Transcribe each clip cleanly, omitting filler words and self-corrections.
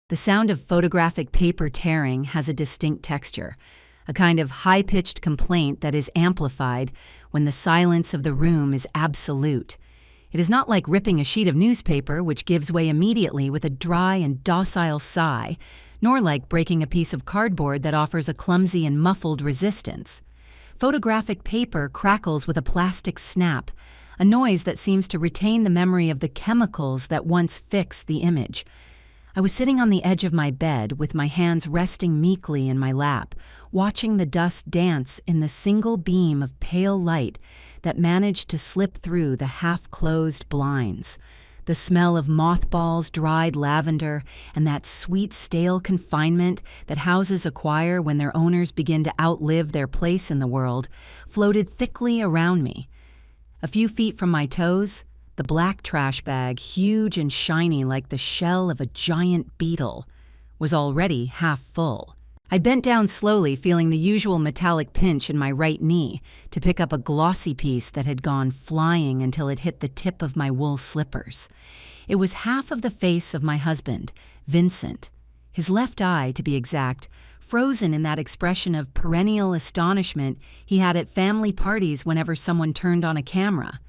The sound of photographic paper tearing has a distinct texture, a kind of high-pitched complaint that is amplified when the silence of the room is absolute. It is not like ripping a sheet of newspaper, which gives way immediately with a dry and docile sigh, nor like breaking a piece of cardboard that offers a clumsy and muffled resistance. Photographic paper crackles with a plastic snap, a noise that seems to retain the memory of the chemicals that once fixed the image. I was sitting on the edge of my bed with my hands resting meekly in my lap, watching the dust dance in the single beam of pale light that managed to slip through the half-closed blinds. The smell of mothballs, dried lavender, and that sweet stale confinement that houses acquire when their owners begin to outlive their place in the world floated thickly around me. A few feet from my toes, the black trash bag, huge and shiny like the shell of a giant beetle, was already half full. I bent down slowly, feeling the usual metallic pinch in my right knee, to pick up a glossy piece that had gone flying until it hit the tip of my wool slippers. It was half of the face of my husband, Vincent, his left eye, to be exact, frozen in that expression of perennial astonishment he had at family parties whenever someone turned on a camera.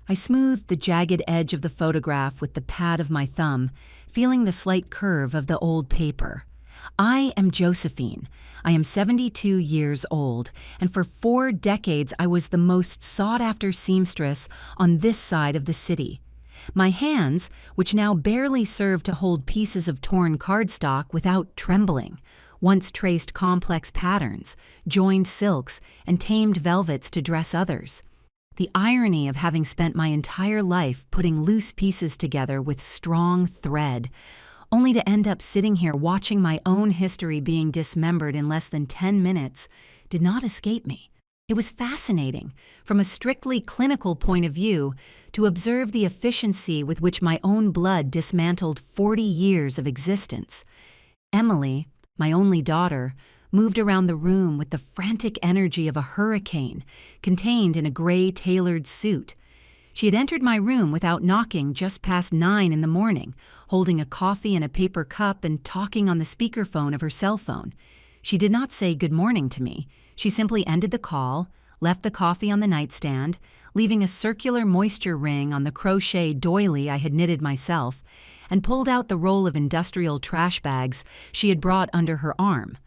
I smoothed the jagged edge of the photograph with the pad of my thumb, feeling the slight curve of the old paper. I am Josephine. I am 72 years old, and for 4 decades I was the most sought-after seamstress on this side of the city. My hands, which now barely serve to hold pieces of torn cardstock without trembling, once traced complex patterns, joined silks, and tamed velvets to dress others. The irony of having spent my entire life putting loose pieces together with strong thread, only to end up sitting here watching my own history being dismembered in less than 10 minutes, did not escape me. It was fascinating, from a strictly clinical point of view, to observe the efficiency with which my own blood dismantled 40 years of existence. Emily, my only daughter, moved around the room with the frantic energy of a hurricane, contained in a gray tailored suit. She had entered my room without knocking just past 9 in the morning, holding a coffee in a paper cup and talking on the speakerphone of her cell phone. She did not say good morning to me. She simply ended the call, left the coffee on the nightstand, leaving a circular moisture ring on the crochet doily I had knitted myself, and pulled out the roll of industrial trash bags she had brought under her arm.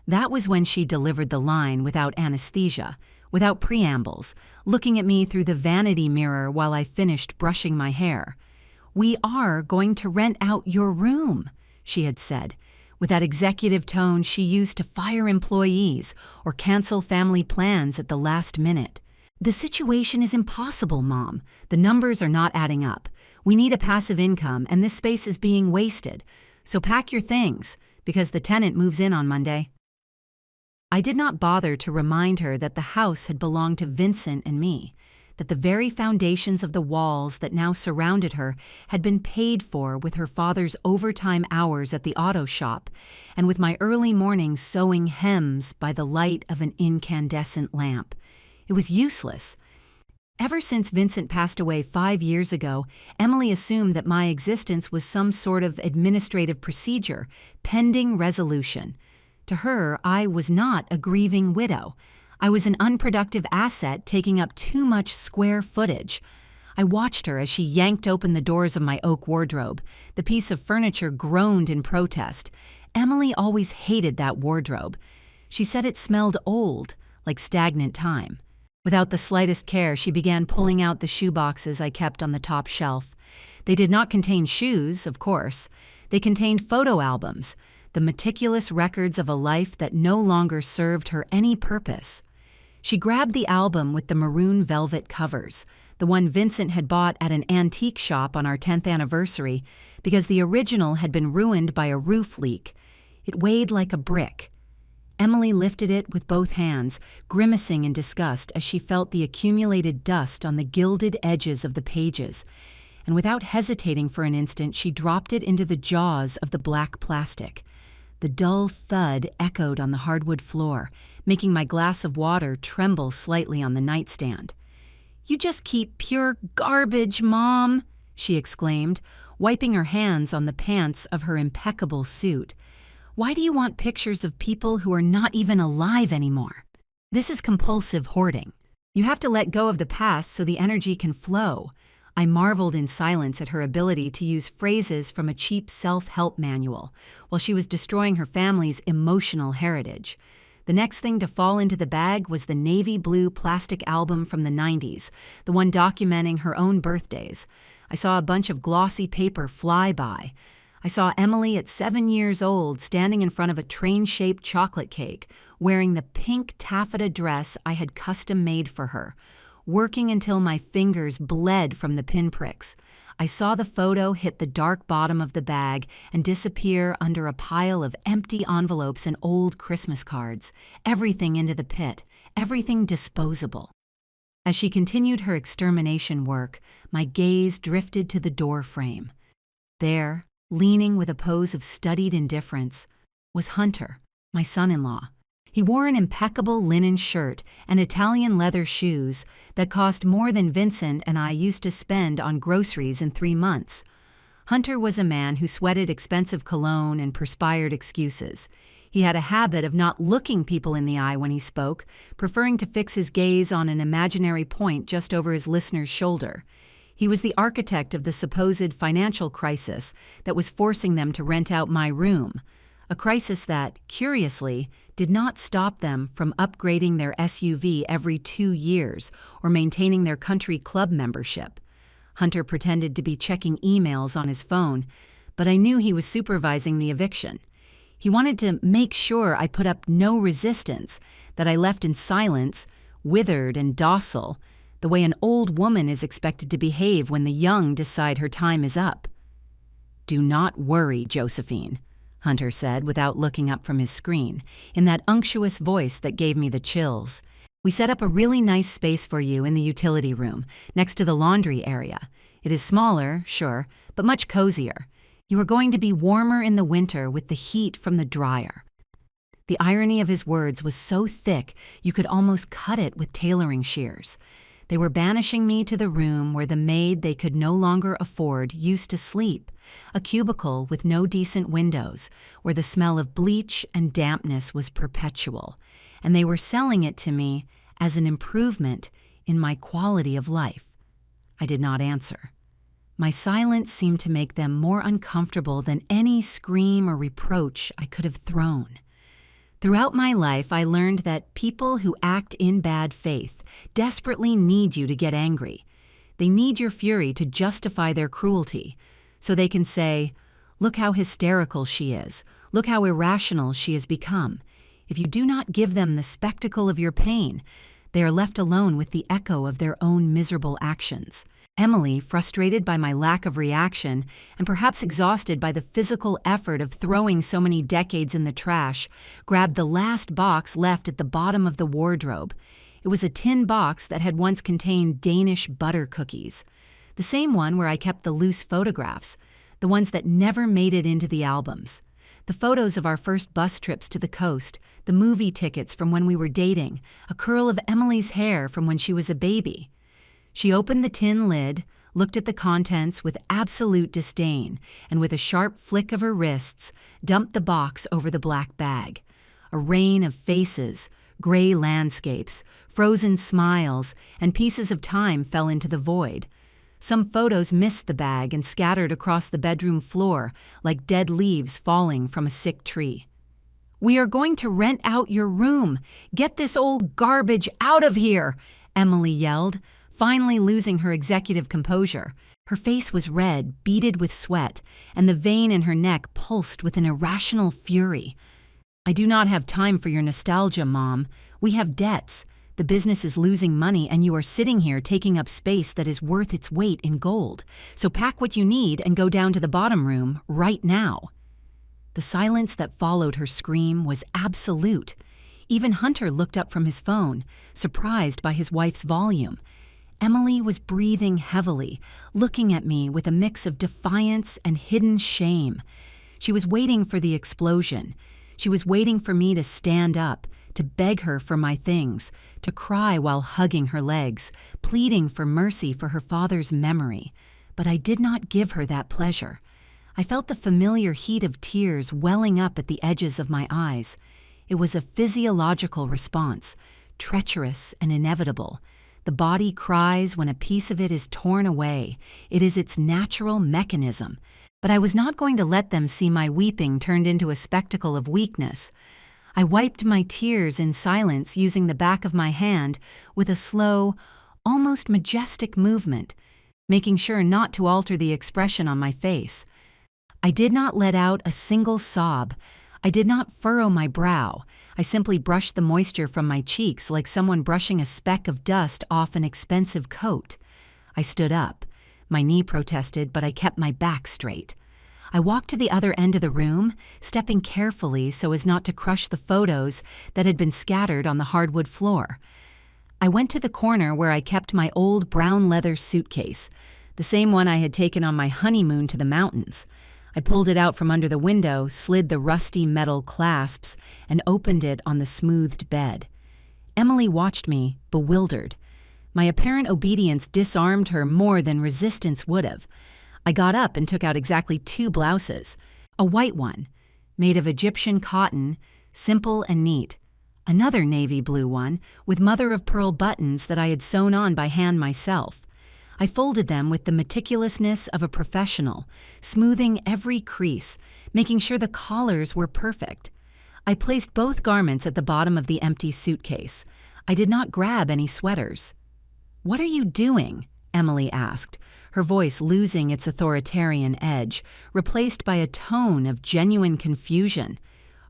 That was when she delivered the line without anesthesia, without preambles, looking at me through the vanity mirror while I finished brushing my hair. "We are going to rent out your room," she had said, with that executive tone she used to fire employees or cancel family plans at the last minute. "The situation is impossible, Mom. The numbers are not adding up. We need a passive income, and this space is being wasted. So pack your things, because the tenant moves in on Monday." I did not bother to remind her that the house had belonged to Vincent and me, that the very foundations of the walls that now surrounded her had been paid for with her father's overtime hours at the auto shop, and with my early mornings sewing hems by the light of an incandescent lamp. It was useless. Ever since Vincent passed away 5 years ago, Emily assumed that my existence was some sort of administrative procedure, pending resolution. To her, I was not a grieving widow. I was an unproductive asset taking up too much square footage. I watched her as she yanked open the doors of my oak wardrobe. The piece of furniture groaned in protest. Emily always hated that wardrobe. She said it smelled old, like stagnant time. Without the slightest care, she began pulling out the shoe boxes I kept on the top shelf. They did not contain shoes, of course. They contained photo albums, the meticulous records of a life that no longer served her any purpose. She grabbed the album with the maroon velvet covers, the one Vincent had bought at an antique shop on our 10th anniversary, because the original had been ruined by a roof leak. It weighed like a brick. Emily lifted it with both hands, grimacing in disgust as she felt the accumulated dust on the gilded edges of the pages, and without hesitating for an instant, she dropped it into the jaws of the black plastic. The dull thud echoed on the hardwood floor, making my glass of water tremble slightly on the nightstand. "You just keep pure garbage, Mom," she exclaimed, wiping her hands on the pants of her impeccable suit. Why do you want pictures of people who are not even alive anymore? This is compulsive hoarding. You have to let go of the past so the energy can flow. I marveled in silence at her ability to use phrases from a cheap self-help manual while she was destroying her family's emotional heritage. The next thing to fall into the bag was the navy blue plastic album from the 90s, the one documenting her own birthdays. I saw a bunch of glossy paper fly by. I saw Emily at 7 years old standing in front of a train-shaped chocolate cake, wearing the pink taffeta dress I had custom-made for her, working until my fingers bled from the pinpricks. I saw the photo hit the dark bottom of the bag and disappear under a pile of empty envelopes and old Christmas cards, everything into the pit, everything disposable. As she continued her extermination work, my gaze drifted to the door frame. There, leaning with a pose of studied indifference, was Hunter, my son-in-law. He wore an impeccable linen shirt and Italian leather shoes that cost more than Vincent and I used to spend on groceries in 3 months. Hunter was a man who sweated expensive cologne and perspired excuses. He had a habit of not looking people in the eye when he spoke, preferring to fix his gaze on an imaginary point just over his listener's shoulder. He was the architect of the supposed financial crisis that was forcing them to rent out my room, a crisis that, curiously, did not stop them from upgrading their SUV every 2 years or maintaining their country club membership. Hunter pretended to be checking emails on his phone, but I knew he was supervising the eviction. He wanted to make sure I put up no resistance, that I left in silence, withered and docile, the way an old woman is expected to behave when the young decide her time is up. "Do not worry, Josephine," Hunter said without looking up from his screen, in that unctuous voice that gave me the chills. "We set up a really nice space for you in the utility room, next to the laundry area. It is smaller, sure, but much cozier. You are going to be warmer in the winter with the heat from the dryer." The irony of his words was so thick you could almost cut it with tailoring shears. They were banishing me to the room where the maid they could no longer afford used to sleep, a cubicle with no decent windows, where the smell of bleach and dampness was perpetual, and they were selling it to me as an improvement in my quality of life. I did not answer. My silence seemed to make them more uncomfortable than any scream or reproach I could have thrown. Throughout my life, I learned that people who act in bad faith desperately need you to get angry. They need your fury to justify their cruelty, so they can say, "Look how hysterical she is. Look how irrational she has become." If you do not give them the spectacle of your pain, they are left alone with the echo of their own miserable actions. Emily, frustrated by my lack of reaction and perhaps exhausted by the physical effort of throwing so many decades in the trash, grabbed the last box left at the bottom of the wardrobe. It was a tin box that had once contained Danish butter cookies, the same one where I kept the loose photographs, the ones that never made it into the albums. The photos of our first bus trips to the coast, the movie tickets from when we were dating, a curl of Emily's hair from when she was a baby. She opened the tin lid, looked at the contents with absolute disdain, and with a sharp flick of her wrists, dumped the box over the black bag. A rain of faces, gray landscapes, frozen smiles, and pieces of time fell into the void. Some photos missed the bag and scattered across the bedroom floor like dead leaves falling from a sick tree. "We are going to rent out your room. Get this old garbage out of here," Emily yelled, finally losing her executive composure. Her face was red, beaded with sweat, and the vein in her neck pulsed with an irrational fury. "I do not have time for your nostalgia, Mom. We have debts. The business is losing money, and you are sitting here taking up space that is worth its weight in gold. So pack what you need and go down to the bottom room right now." The silence that followed her scream was absolute. Even Hunter looked up from his phone, surprised by his wife's volume. Emily was breathing heavily, looking at me with a mix of defiance and hidden shame. She was waiting for the explosion. She was waiting for me to stand up, to beg her for my things, to cry while hugging her legs, pleading for mercy for her father's memory. But I did not give her that pleasure. I felt the familiar heat of tears welling up at the edges of my eyes. It was a physiological response, treacherous and inevitable. The body cries when a piece of it is torn away. It is its natural mechanism. But I was not going to let them see my weeping turned into a spectacle of weakness. I wiped my tears in silence using the back of my hand with a slow, almost majestic movement, making sure not to alter the expression on my face. I did not let out a single sob. I did not furrow my brow. I simply brushed the moisture from my cheeks like someone brushing a speck of dust off an expensive coat. I stood up. My knee protested, but I kept my back straight. I walked to the other end of the room, stepping carefully so as not to crush the photos that had been scattered on the hardwood floor. I went to the corner where I kept my old brown leather suitcase, the same one I had taken on my honeymoon to the mountains. I pulled it out from under the window, slid the rusty metal clasps, and opened it on the smoothed bed. Emily watched me, bewildered. My apparent obedience disarmed her more than resistance would have. I got up and took out exactly 2 blouses. A white one, made of Egyptian cotton, simple and neat. Another navy blue one, with mother-of-pearl buttons that I had sewn on by hand myself. I folded them with the meticulousness of a professional, smoothing every crease, making sure the collars were perfect. I placed both garments at the bottom of the empty suitcase. I did not grab any sweaters. "What are you doing?" Emily asked, her voice losing its authoritarian edge, replaced by a tone of genuine confusion.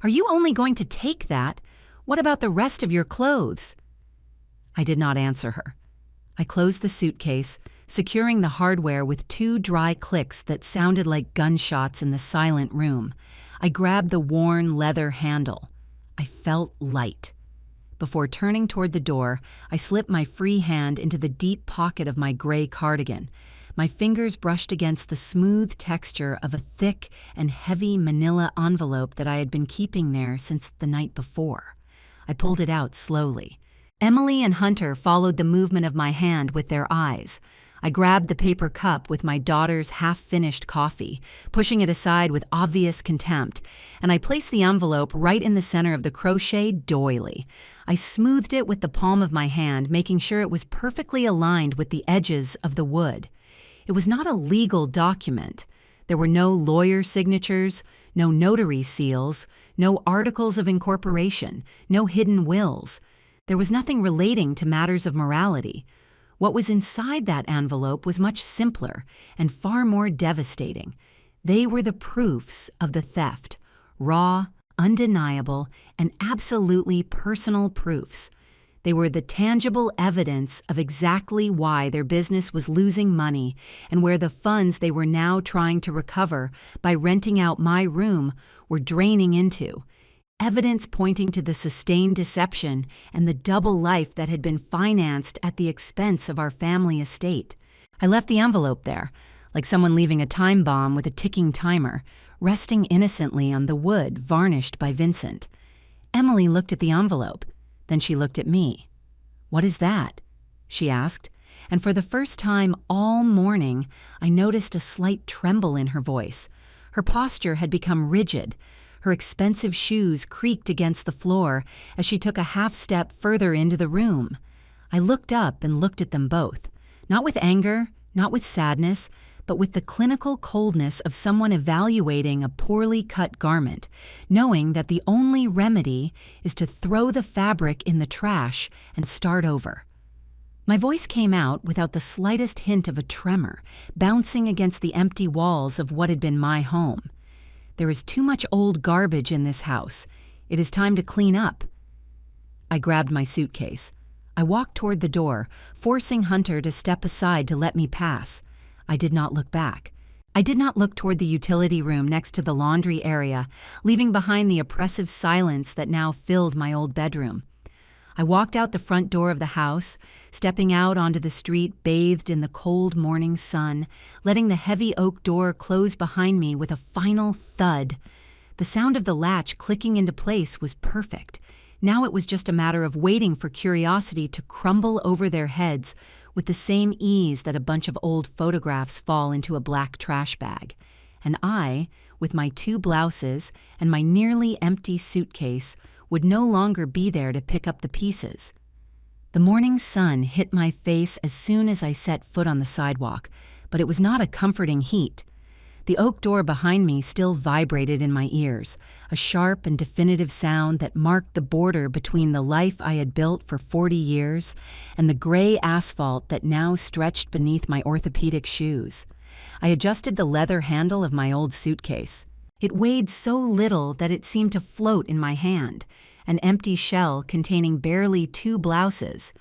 "Are you only going to take that? What about the rest of your clothes?" I did not answer her. I closed the suitcase, securing the hardware with 2 dry clicks that sounded like gunshots in the silent room. I grabbed the worn leather handle. I felt light. Before turning toward the door, I slipped my free hand into the deep pocket of my gray cardigan. My fingers brushed against the smooth texture of a thick and heavy manila envelope that I had been keeping there since the night before. I pulled it out slowly. Emily and Hunter followed the movement of my hand with their eyes. I grabbed the paper cup with my daughter's half-finished coffee, pushing it aside with obvious contempt, and I placed the envelope right in the center of the crocheted doily. I smoothed it with the palm of my hand, making sure it was perfectly aligned with the edges of the wood. It was not a legal document. There were no lawyer signatures, no notary seals, no articles of incorporation, no hidden wills. There was nothing relating to matters of morality. What was inside that envelope was much simpler and far more devastating. They were the proofs of the theft, raw, undeniable, and absolutely personal proofs. They were the tangible evidence of exactly why their business was losing money and where the funds they were now trying to recover by renting out my room were draining into. Evidence pointing to the sustained deception and the double life that had been financed at the expense of our family estate. I left the envelope there, like someone leaving a time bomb with a ticking timer, resting innocently on the wood varnished by Vincent. Emily looked at the envelope. Then she looked at me. "What is that?" she asked, and for the first time all morning, I noticed a slight tremble in her voice. Her posture had become rigid. Her expensive shoes creaked against the floor as she took a half step further into the room. I looked up and looked at them both, not with anger, not with sadness, but with the clinical coldness of someone evaluating a poorly cut garment, knowing that the only remedy is to throw the fabric in the trash and start over. My voice came out without the slightest hint of a tremor, bouncing against the empty walls of what had been my home. "There is too much old garbage in this house. It is time to clean up." I grabbed my suitcase. I walked toward the door, forcing Hunter to step aside to let me pass. I did not look back. I did not look toward the utility room next to the laundry area, leaving behind the oppressive silence that now filled my old bedroom. I walked out the front door of the house, stepping out onto the street bathed in the cold morning sun, letting the heavy oak door close behind me with a final thud. The sound of the latch clicking into place was perfect. Now it was just a matter of waiting for curiosity to crumble over their heads with the same ease that a bunch of old photographs fall into a black trash bag. And I, with my 2 blouses and my nearly empty suitcase, would no longer be there to pick up the pieces. The morning sun hit my face as soon as I set foot on the sidewalk, but it was not a comforting heat. The oak door behind me still vibrated in my ears, a sharp and definitive sound that marked the border between the life I had built for 40 years and the gray asphalt that now stretched beneath my orthopedic shoes. I adjusted the leather handle of my old suitcase. It weighed so little that it seemed to float in my hand, an empty shell containing barely 2 blouses.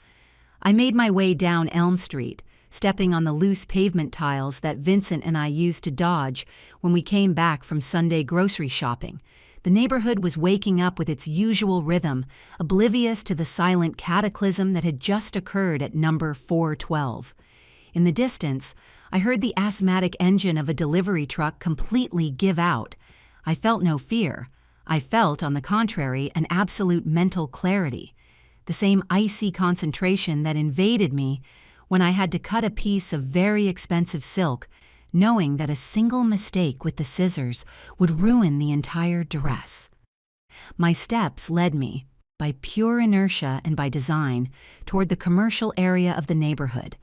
I made my way down Elm Street, stepping on the loose pavement tiles that Vincent and I used to dodge when we came back from Sunday grocery shopping. The neighborhood was waking up with its usual rhythm, oblivious to the silent cataclysm that had just occurred at number 412. In the distance, I heard the asthmatic engine of a delivery truck completely give out. I felt no fear. I felt, on the contrary, an absolute mental clarity, the same icy concentration that invaded me when I had to cut a piece of very expensive silk, knowing that a single mistake with the scissors would ruin the entire dress. My steps led me, by pure inertia and by design, toward the commercial area of the neighborhood.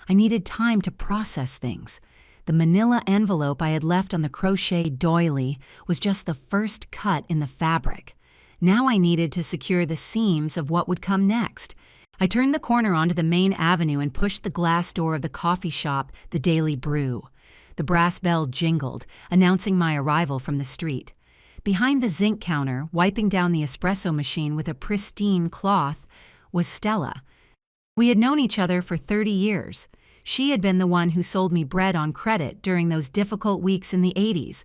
I needed time to process things. The manila envelope I had left on the crochet doily was just the first cut in the fabric. Now I needed to secure the seams of what would come next. I turned the corner onto the main avenue and pushed the glass door of the coffee shop, the Daily Brew. The brass bell jingled, announcing my arrival from the street. Behind the zinc counter, wiping down the espresso machine with a pristine cloth, was Stella. We had known each other for 30 years. She had been the one who sold me bread on credit during those difficult weeks in the 80s,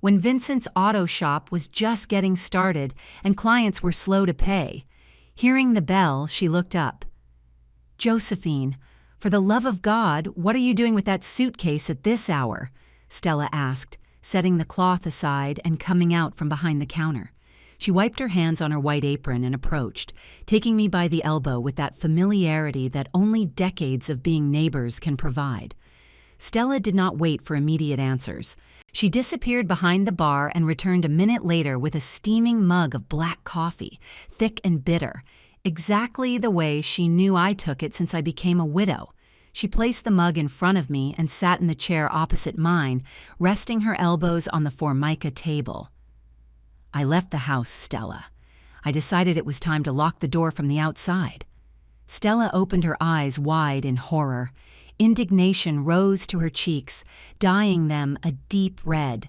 when Vincent's auto shop was just getting started and clients were slow to pay. Hearing the bell, she looked up. "Josephine, for the love of God, what are you doing with that suitcase at this hour?" Stella asked, setting the cloth aside and coming out from behind the counter. She wiped her hands on her white apron and approached, taking me by the elbow with that familiarity that only decades of being neighbors can provide. Stella did not wait for immediate answers. She disappeared behind the bar and returned a minute later with a steaming mug of black coffee, thick and bitter, exactly the way she knew I took it since I became a widow. She placed the mug in front of me and sat in the chair opposite mine, resting her elbows on the Formica table. "I left the house, Stella. I decided it was time to lock the door from the outside." Stella opened her eyes wide in horror. Indignation rose to her cheeks, dyeing them a deep red.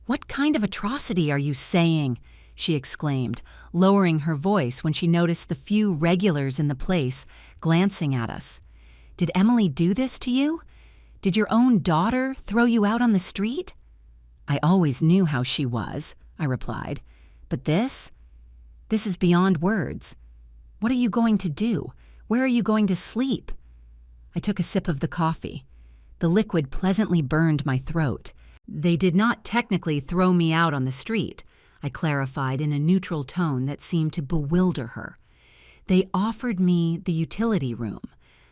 "What kind of atrocity are you saying?" she exclaimed, lowering her voice when she noticed the few regulars in the place glancing at us. "Did Emily do this to you? Did your own daughter throw you out on the street?" "I always knew how she was," I replied. "But this is beyond words. What are you going to do? Where are you going to sleep?" I took a sip of the coffee. The liquid pleasantly burned my throat. "They did not technically throw me out on the street," I clarified in a neutral tone that seemed to bewilder her. "They offered me the utility room,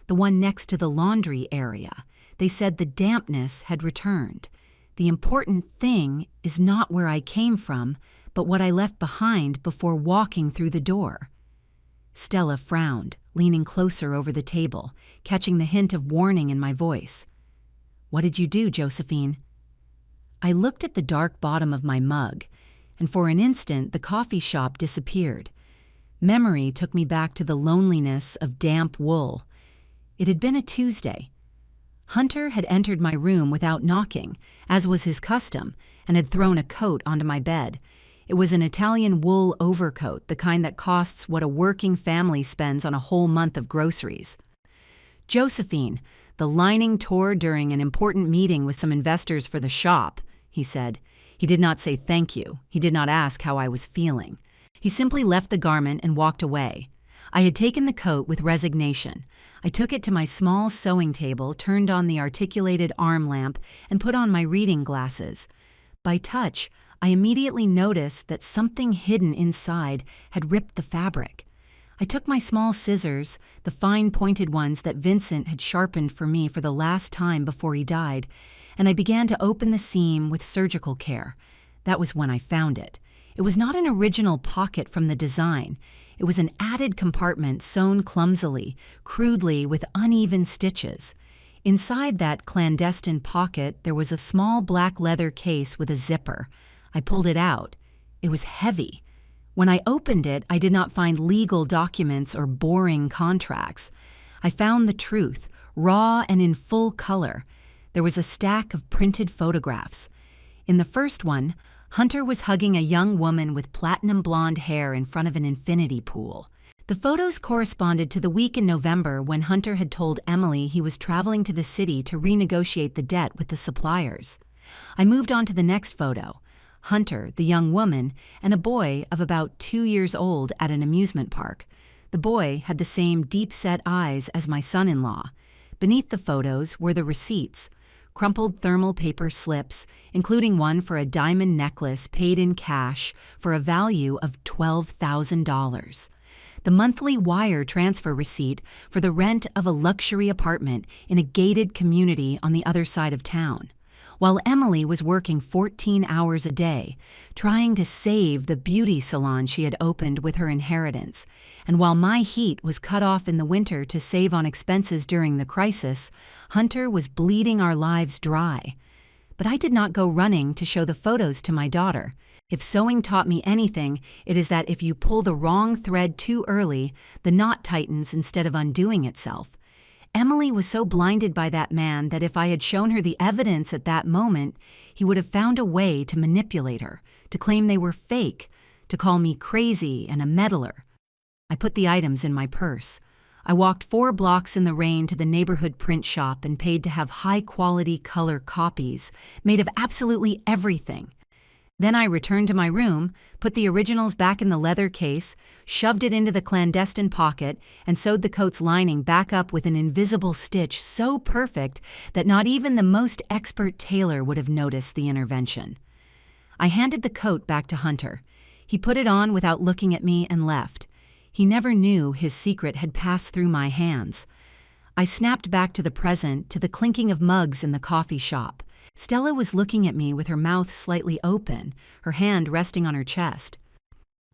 the one next to the laundry area. They said the dampness had returned. The important thing is not where I came from, but what I left behind before walking through the door." Stella frowned, leaning closer over the table, catching the hint of warning in my voice. "What did you do, Josephine?" I looked at the dark bottom of my mug, and for an instant the coffee shop disappeared. Memory took me back to the loneliness of damp wool. It had been a Tuesday. Hunter had entered my room without knocking, as was his custom, and had thrown a coat onto my bed. It was an Italian wool overcoat, the kind that costs what a working family spends on a whole month of groceries. "Josephine, the lining tore during an important meeting with some investors for the shop," he said. He did not say thank you. He did not ask how I was feeling. He simply left the garment and walked away. I had taken the coat with resignation. I took it to my small sewing table, turned on the articulated arm lamp, and put on my reading glasses. By touch, I immediately noticed that something hidden inside had ripped the fabric. I took my small scissors, the fine pointed ones that Vincent had sharpened for me for the last time before he died, and I began to open the seam with surgical care. That was when I found it. It was not an original pocket from the design. It was an added compartment sewn clumsily, crudely, with uneven stitches. Inside that clandestine pocket, there was a small black leather case with a zipper. I pulled it out. It was heavy. When I opened it, I did not find legal documents or boring contracts. I found the truth, raw and in full color. There was a stack of printed photographs. In the first one, Hunter was hugging a young woman with platinum blonde hair in front of an infinity pool. The photos corresponded to the week in November when Hunter had told Emily he was traveling to the city to renegotiate the debt with the suppliers. I moved on to the next photo. Hunter, the young woman, and a boy of about 2 years old at an amusement park. The boy had the same deep-set eyes as my son-in-law. Beneath the photos were the receipts, crumpled thermal paper slips, including one for a diamond necklace paid in cash for a value of $12,000. The monthly wire transfer receipt for the rent of a luxury apartment in a gated community on the other side of town. While Emily was working 14 hours a day, trying to save the beauty salon she had opened with her inheritance, and while my heat was cut off in the winter to save on expenses during the crisis, Hunter was bleeding our lives dry. But I did not go running to show the photos to my daughter. If sewing taught me anything, it is that if you pull the wrong thread too early, the knot tightens instead of undoing itself. Emily was so blinded by that man that if I had shown her the evidence at that moment, he would have found a way to manipulate her, to claim they were fake, to call me crazy and a meddler. I put the items in my purse. I walked 4 blocks in the rain to the neighborhood print shop and paid to have high-quality color copies, made of absolutely everything. Then I returned to my room, put the originals back in the leather case, shoved it into the clandestine pocket, and sewed the coat's lining back up with an invisible stitch so perfect that not even the most expert tailor would have noticed the intervention. I handed the coat back to Hunter. He put it on without looking at me and left. He never knew his secret had passed through my hands. I snapped back to the present, to the clinking of mugs in the coffee shop. Stella was looking at me with her mouth slightly open, her hand resting on her chest.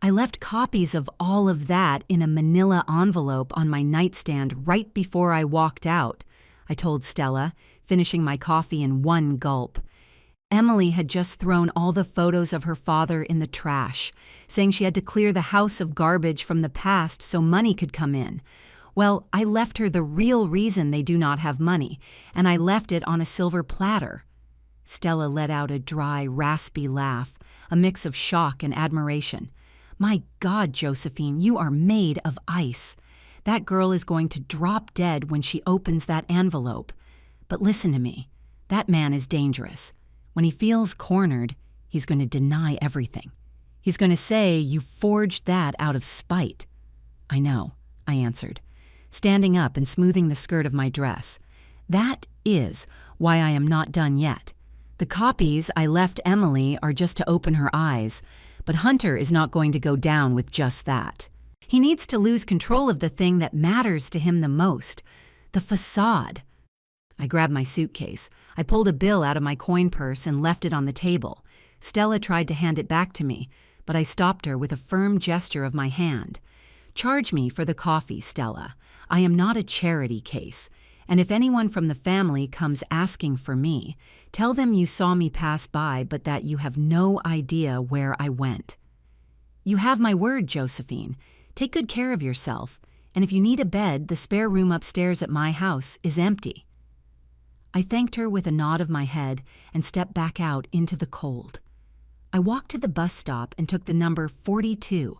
I left copies of all of that in a manila envelope on my nightstand right before I walked out, I told Stella, finishing my coffee in one gulp. Emily had just thrown all the photos of her father in the trash, saying she had to clear the house of garbage from the past so money could come in. Well, I left her the real reason they do not have money, and I left it on a silver platter. Stella let out a dry, raspy laugh, a mix of shock and admiration. My God, Josephine, you are made of ice. That girl is going to drop dead when she opens that envelope. But listen to me. That man is dangerous. When he feels cornered, he's going to deny everything. He's going to say you forged that out of spite. I know, I answered, standing up and smoothing the skirt of my dress. That is why I am not done yet. The copies I left Emily are just to open her eyes, but Hunter is not going to go down with just that. He needs to lose control of the thing that matters to him the most, the facade. I grabbed my suitcase. I pulled a bill out of my coin purse and left it on the table. Stella tried to hand it back to me, but I stopped her with a firm gesture of my hand. Charge me for the coffee, Stella. I am not a charity case. And if anyone from the family comes asking for me, tell them you saw me pass by but that you have no idea where I went. You have my word, Josephine. Take good care of yourself, and if you need a bed, the spare room upstairs at my house is empty. I thanked her with a nod of my head and stepped back out into the cold. I walked to the bus stop and took the number 42,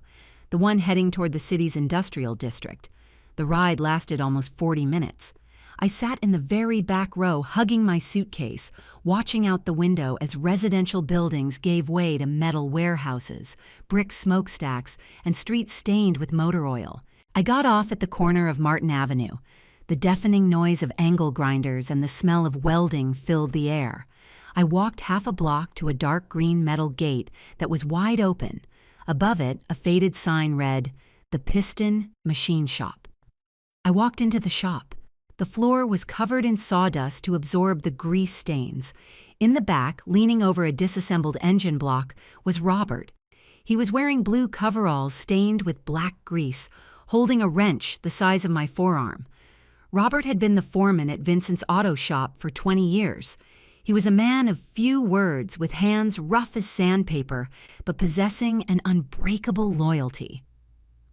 the one heading toward the city's industrial district. The ride lasted almost 40 minutes. I sat in the very back row hugging my suitcase, watching out the window as residential buildings gave way to metal warehouses, brick smokestacks, and streets stained with motor oil. I got off at the corner of Martin Avenue. The deafening noise of angle grinders and the smell of welding filled the air. I walked half a block to a dark green metal gate that was wide open. Above it, a faded sign read, the Piston Machine Shop. I walked into the shop. The floor was covered in sawdust to absorb the grease stains. In the back, leaning over a disassembled engine block, was Robert. He was wearing blue coveralls stained with black grease, holding a wrench the size of my forearm. Robert had been the foreman at Vincent's auto shop for 20 years. He was a man of few words, with hands rough as sandpaper, but possessing an unbreakable loyalty.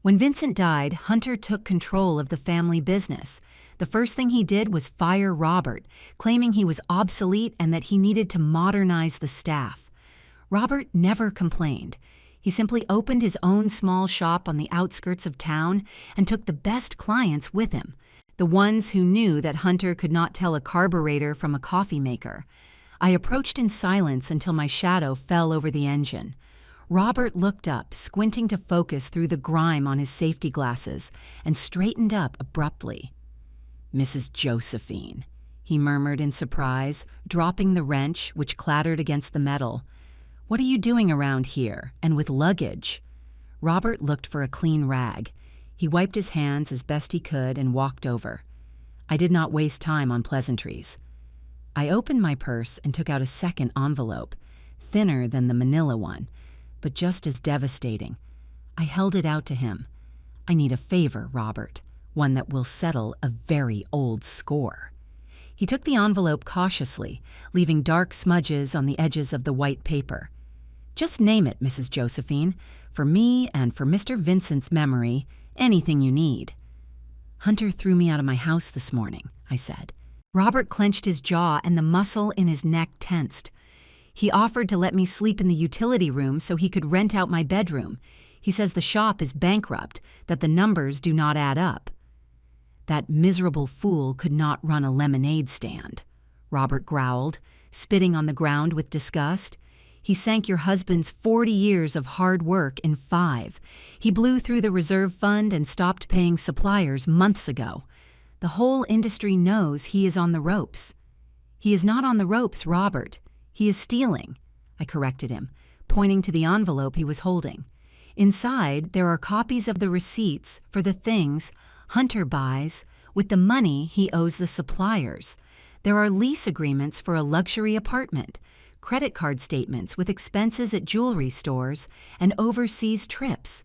When Vincent died, Hunter took control of the family business. The first thing he did was fire Robert, claiming he was obsolete and that he needed to modernize the staff. Robert never complained. He simply opened his own small shop on the outskirts of town and took the best clients with him, the ones who knew that Hunter could not tell a carburetor from a coffee maker. I approached in silence until my shadow fell over the engine. Robert looked up, squinting to focus through the grime on his safety glasses, and straightened up abruptly. "Mrs. Josephine," he murmured in surprise, dropping the wrench, which clattered against the metal. "What are you doing around here, and with luggage?" Robert looked for a clean rag. He wiped his hands as best he could and walked over. I did not waste time on pleasantries. I opened my purse and took out a second envelope, thinner than the manila one, but just as devastating. I held it out to him. "I need a favor, Robert, one that will settle a very old score." He took the envelope cautiously, leaving dark smudges on the edges of the white paper. "Just name it, Mrs. Josephine. For me and for Mr. Vincent's memory, anything you need." "Hunter threw me out of my house this morning," I said. Robert clenched his jaw and the muscle in his neck tensed. "He offered to let me sleep in the utility room so he could rent out my bedroom. He says the shop is bankrupt, that the numbers do not add up." "That miserable fool could not run a lemonade stand," Robert growled, spitting on the ground with disgust. "He sank your husband's 40 years of hard work in 5. He blew through the reserve fund and stopped paying suppliers months ago. The whole industry knows he is on the ropes." "He is not on the ropes, Robert. He is stealing," I corrected him, pointing to the envelope he was holding. "Inside, there are copies of the receipts for the things Hunter buys with the money he owes the suppliers. There are lease agreements for a luxury apartment, credit card statements with expenses at jewelry stores, and overseas trips."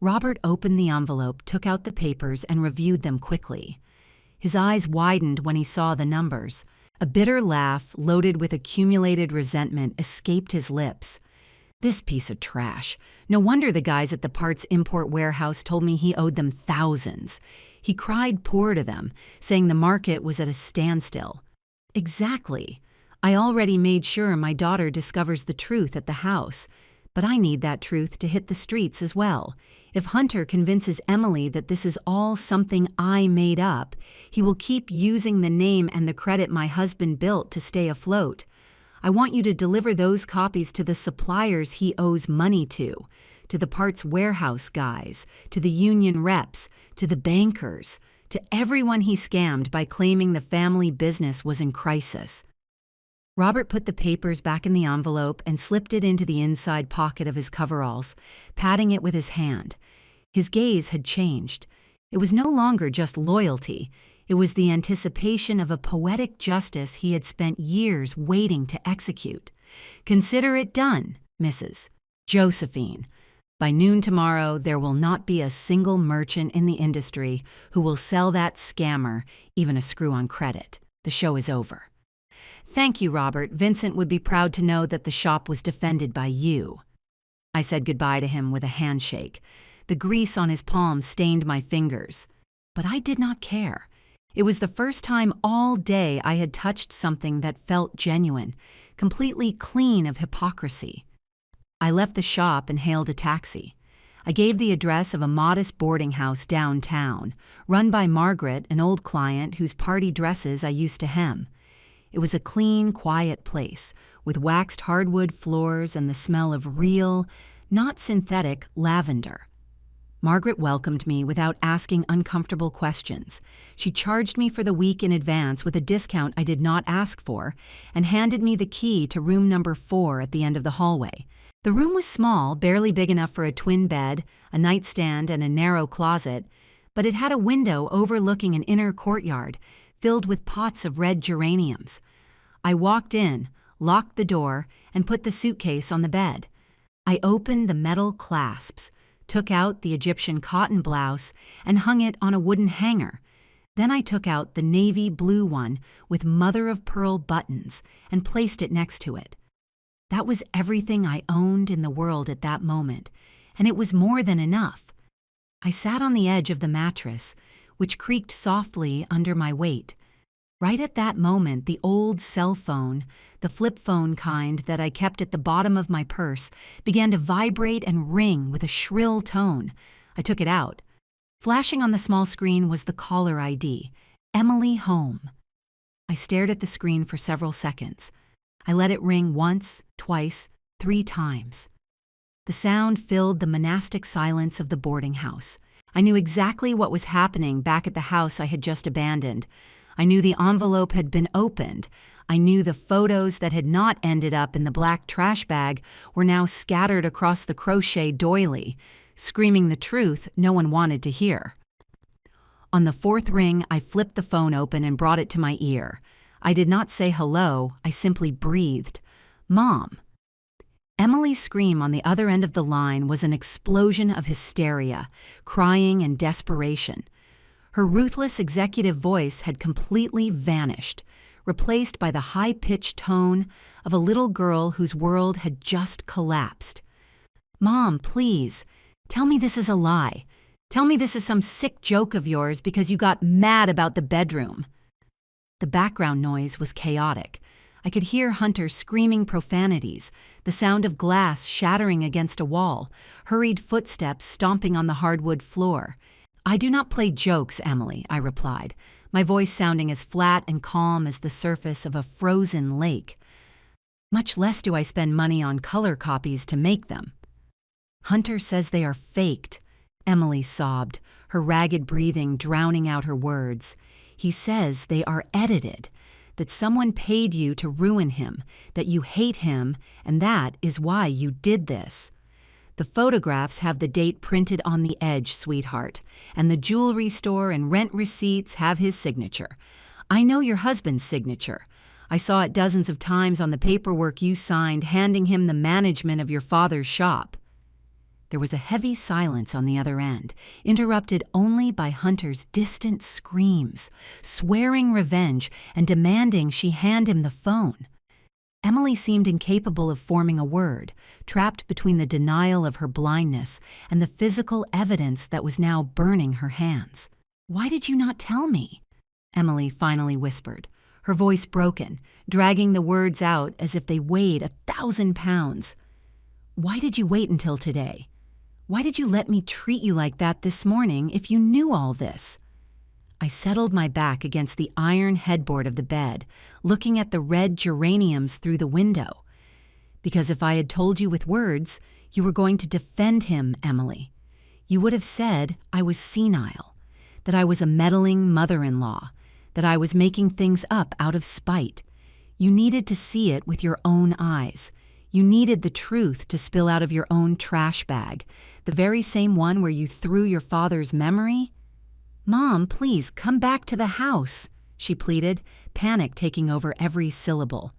Robert opened the envelope, took out the papers, and reviewed them quickly. His eyes widened when he saw the numbers. A bitter laugh, loaded with accumulated resentment, escaped his lips. "This piece of trash. No wonder the guys at the parts import warehouse told me he owed them thousands. He cried poor to them, saying the market was at a standstill." "Exactly. I already made sure my daughter discovers the truth at the house, but I need that truth to hit the streets as well. If Hunter convinces Emily that this is all something I made up, he will keep using the name and the credit my husband built to stay afloat. I want you to deliver those copies to the suppliers he owes money to the parts warehouse guys, to the union reps, to the bankers, to everyone he scammed by claiming the family business was in crisis." Robert put the papers back in the envelope and slipped it into the inside pocket of his coveralls, patting it with his hand. His gaze had changed. It was no longer just loyalty. It was the anticipation of a poetic justice he had spent years waiting to execute. "Consider it done, Mrs. Josephine. By noon tomorrow, there will not be a single merchant in the industry who will sell that scammer even a screw on credit. The show is over." "Thank you, Robert. Vincent would be proud to know that the shop was defended by you." I said goodbye to him with a handshake. The grease on his palm stained my fingers. But I did not care. It was the first time all day I had touched something that felt genuine, completely clean of hypocrisy. I left the shop and hailed a taxi. I gave the address of a modest boarding house downtown, run by Margaret, an old client whose party dresses I used to hem. It was a clean, quiet place, with waxed hardwood floors and the smell of real, not synthetic, lavender. Margaret welcomed me without asking uncomfortable questions. She charged me for the week in advance with a discount I did not ask for and handed me the key to room number 4 at the end of the hallway. The room was small, barely big enough for a twin bed, a nightstand, and a narrow closet, but it had a window overlooking an inner courtyard filled with pots of red geraniums. I walked in, locked the door, and put the suitcase on the bed. I opened the metal clasps, took out the Egyptian cotton blouse, and hung it on a wooden hanger. Then I took out the navy blue one with mother-of-pearl buttons and placed it next to it. That was everything I owned in the world at that moment, and it was more than enough. I sat on the edge of the mattress, which creaked softly under my weight. Right at that moment, the old cell phone, the flip phone kind that I kept at the bottom of my purse, began to vibrate and ring with a shrill tone. I took it out. Flashing on the small screen was the caller ID, Emily Home. I stared at the screen for several seconds. I let it ring once, twice, 3 times. The sound filled the monastic silence of the boarding house. I knew exactly what was happening back at the house I had just abandoned. I knew the envelope had been opened. I knew the photos that had not ended up in the black trash bag were now scattered across the crochet doily, screaming the truth no one wanted to hear. On the 4th ring, I flipped the phone open and brought it to my ear. I did not say hello, I simply breathed. "Mom." Emily's scream on the other end of the line was an explosion of hysteria, crying and desperation. Her ruthless executive voice had completely vanished, replaced by the high-pitched tone of a little girl whose world had just collapsed. "Mom, please, tell me this is a lie. Tell me this is some sick joke of yours because you got mad about the bedroom." The background noise was chaotic. I could hear Hunter screaming profanities, the sound of glass shattering against a wall, hurried footsteps stomping on the hardwood floor. "I do not play jokes, Emily," I replied, my voice sounding as flat and calm as the surface of a frozen lake. "Much less do I spend money on color copies to make them." "Hunter says they are faked," Emily sobbed, her ragged breathing drowning out her words. "He says they are edited, that someone paid you to ruin him, that you hate him, and that is why you did this. The photographs have the date printed on the edge, sweetheart, and the jewelry store and rent receipts have his signature. I know your husband's signature. I saw it dozens of times on the paperwork you signed handing him the management of your father's shop." There was a heavy silence on the other end, interrupted only by Hunter's distant screams, swearing revenge and demanding she hand him the phone. Emily seemed incapable of forming a word, trapped between the denial of her blindness and the physical evidence that was now burning her hands. "Why did you not tell me?" Emily finally whispered, her voice broken, dragging the words out as if they weighed 1,000 pounds. "Why did you wait until today? Why did you let me treat you like that this morning if you knew all this?" I settled my back against the iron headboard of the bed, looking at the red geraniums through the window. "Because if I had told you with words, you were going to defend him, Emily. You would have said I was senile, that I was a meddling mother-in-law, that I was making things up out of spite. You needed to see it with your own eyes. You needed the truth to spill out of your own trash bag, the very same one where you threw your father's memory." "Mom, please, come back to the house," she pleaded, panic taking over every syllable.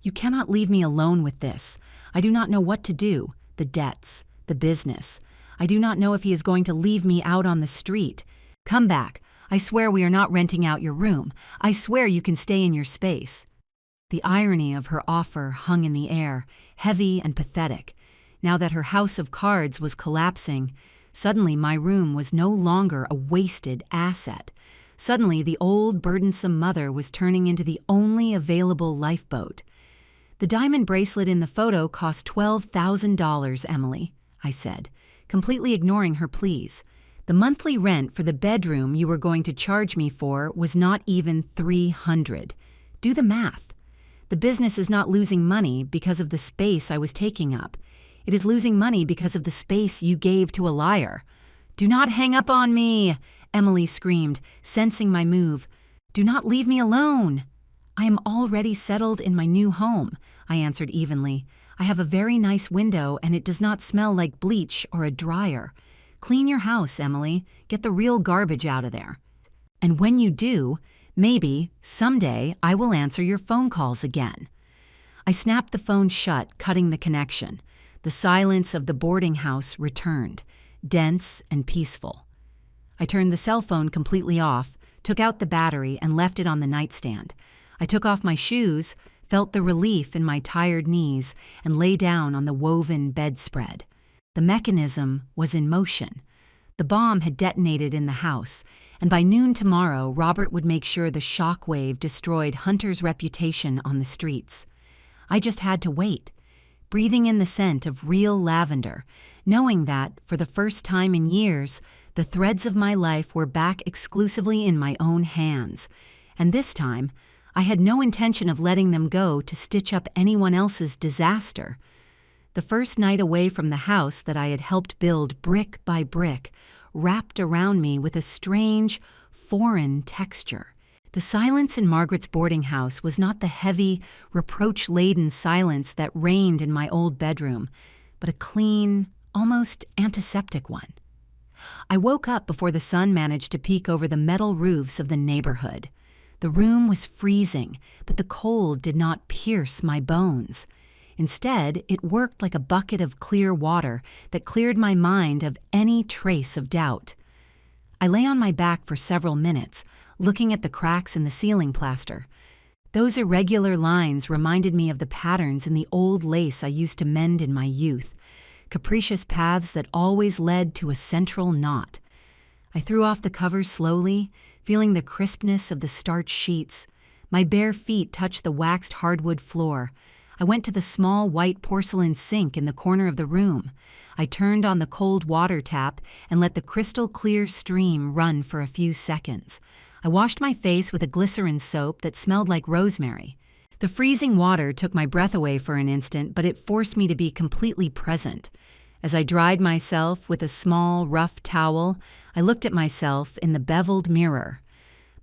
"You cannot leave me alone with this. I do not know what to do, the debts, the business. I do not know if he is going to leave me out on the street. Come back. I swear we are not renting out your room. I swear you can stay in your space." The irony of her offer hung in the air, heavy and pathetic. Now that her house of cards was collapsing, suddenly my room was no longer a wasted asset. Suddenly the old, burdensome mother was turning into the only available lifeboat. "The diamond bracelet in the photo cost $12,000, Emily," I said, completely ignoring her pleas. "The monthly rent for the bedroom you were going to charge me for was not even $300. Do the math. The business is not losing money because of the space I was taking up. It is losing money because of the space you gave to a liar. "Do not hang up on me," Emily screamed, sensing my move. "Do not leave me alone." "I am already settled in my new home," I answered evenly. "I have a very nice window and it does not smell like bleach or a dryer. Clean your house, Emily. Get the real garbage out of there. And when you do, maybe, someday, I will answer your phone calls again." I snapped the phone shut, cutting the connection. The silence of the boarding house returned, dense and peaceful. I turned the cell phone completely off, took out the battery, and left it on the nightstand. I took off my shoes, felt the relief in my tired knees, and lay down on the woven bedspread. The mechanism was in motion. The bomb had detonated in the house, and by noon tomorrow, Robert would make sure the shockwave destroyed Hunter's reputation on the streets. I just had to wait, breathing in the scent of real lavender, knowing that, for the first time in years, the threads of my life were back exclusively in my own hands. And this time, I had no intention of letting them go to stitch up anyone else's disaster. The first night away from the house that I had helped build brick by brick wrapped around me with a strange, foreign texture. The silence in Margaret's boarding house was not the heavy, reproach-laden silence that reigned in my old bedroom, but a clean, almost antiseptic one. I woke up before the sun managed to peek over the metal roofs of the neighborhood. The room was freezing, but the cold did not pierce my bones. Instead, it worked like a bucket of clear water that cleared my mind of any trace of doubt. I lay on my back for several minutes, looking at the cracks in the ceiling plaster. Those irregular lines reminded me of the patterns in the old lace I used to mend in my youth, capricious paths that always led to a central knot. I threw off the covers slowly, feeling the crispness of the starched sheets. My bare feet touched the waxed hardwood floor. I went to the small white porcelain sink in the corner of the room. I turned on the cold water tap and let the crystal-clear stream run for a few seconds. I washed my face with a glycerin soap that smelled like rosemary. The freezing water took my breath away for an instant, but it forced me to be completely present. As I dried myself with a small, rough towel, I looked at myself in the beveled mirror.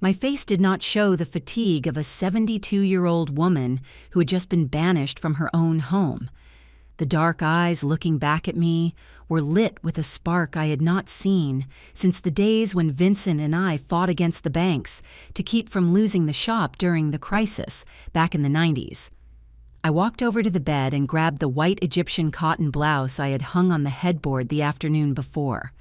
My face did not show the fatigue of a 72-year-old woman who had just been banished from her own home. The dark eyes looking back at me were lit with a spark I had not seen since the days when Vincent and I fought against the banks to keep from losing the shop during the crisis back in the 90s. I walked over to the bed and grabbed the white Egyptian cotton blouse I had hung on the headboard the afternoon before.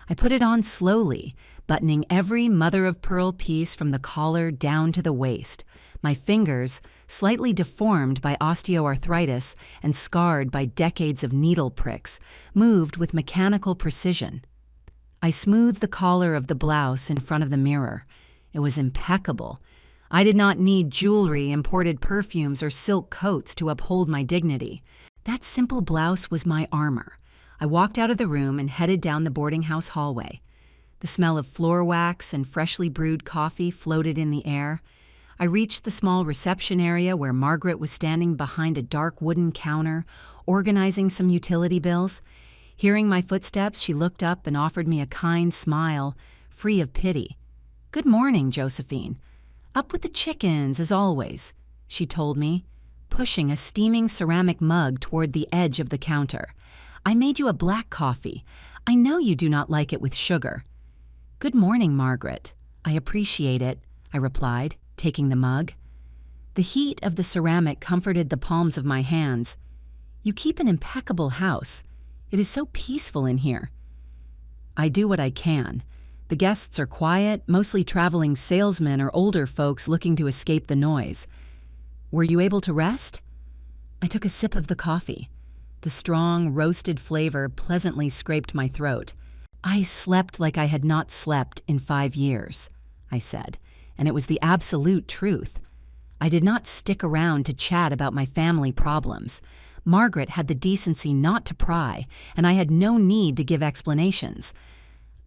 I put it on slowly, buttoning every mother-of-pearl piece from the collar down to the waist, my fingers, slightly deformed by osteoarthritis and scarred by decades of needle pricks, moved with mechanical precision. I smoothed the collar of the blouse in front of the mirror. It was impeccable. I did not need jewelry, imported perfumes, or silk coats to uphold my dignity. That simple blouse was my armor. I walked out of the room and headed down the boarding house hallway. The smell of floor wax and freshly brewed coffee floated in the air. I reached the small reception area where Margaret was standing behind a dark wooden counter, organizing some utility bills. Hearing my footsteps, she looked up and offered me a kind smile, free of pity. "Good morning, Josephine. Up with the chickens, as always," she told me, pushing a steaming ceramic mug toward the edge of the counter. "I made you a black coffee. I know you do not like it with sugar." "Good morning, Margaret. I appreciate it," I replied, taking the mug. The heat of the ceramic comforted the palms of my hands. "You keep an impeccable house. It is so peaceful in here." "I do what I can. The guests are quiet, mostly traveling salesmen or older folks looking to escape the noise. Were you able to rest?" I took a sip of the coffee. The strong, roasted flavor pleasantly scraped my throat. "I slept like I had not slept in 5 years," I said, and it was the absolute truth. I did not stick around to chat about my family problems. Margaret had the decency not to pry, and I had no need to give explanations.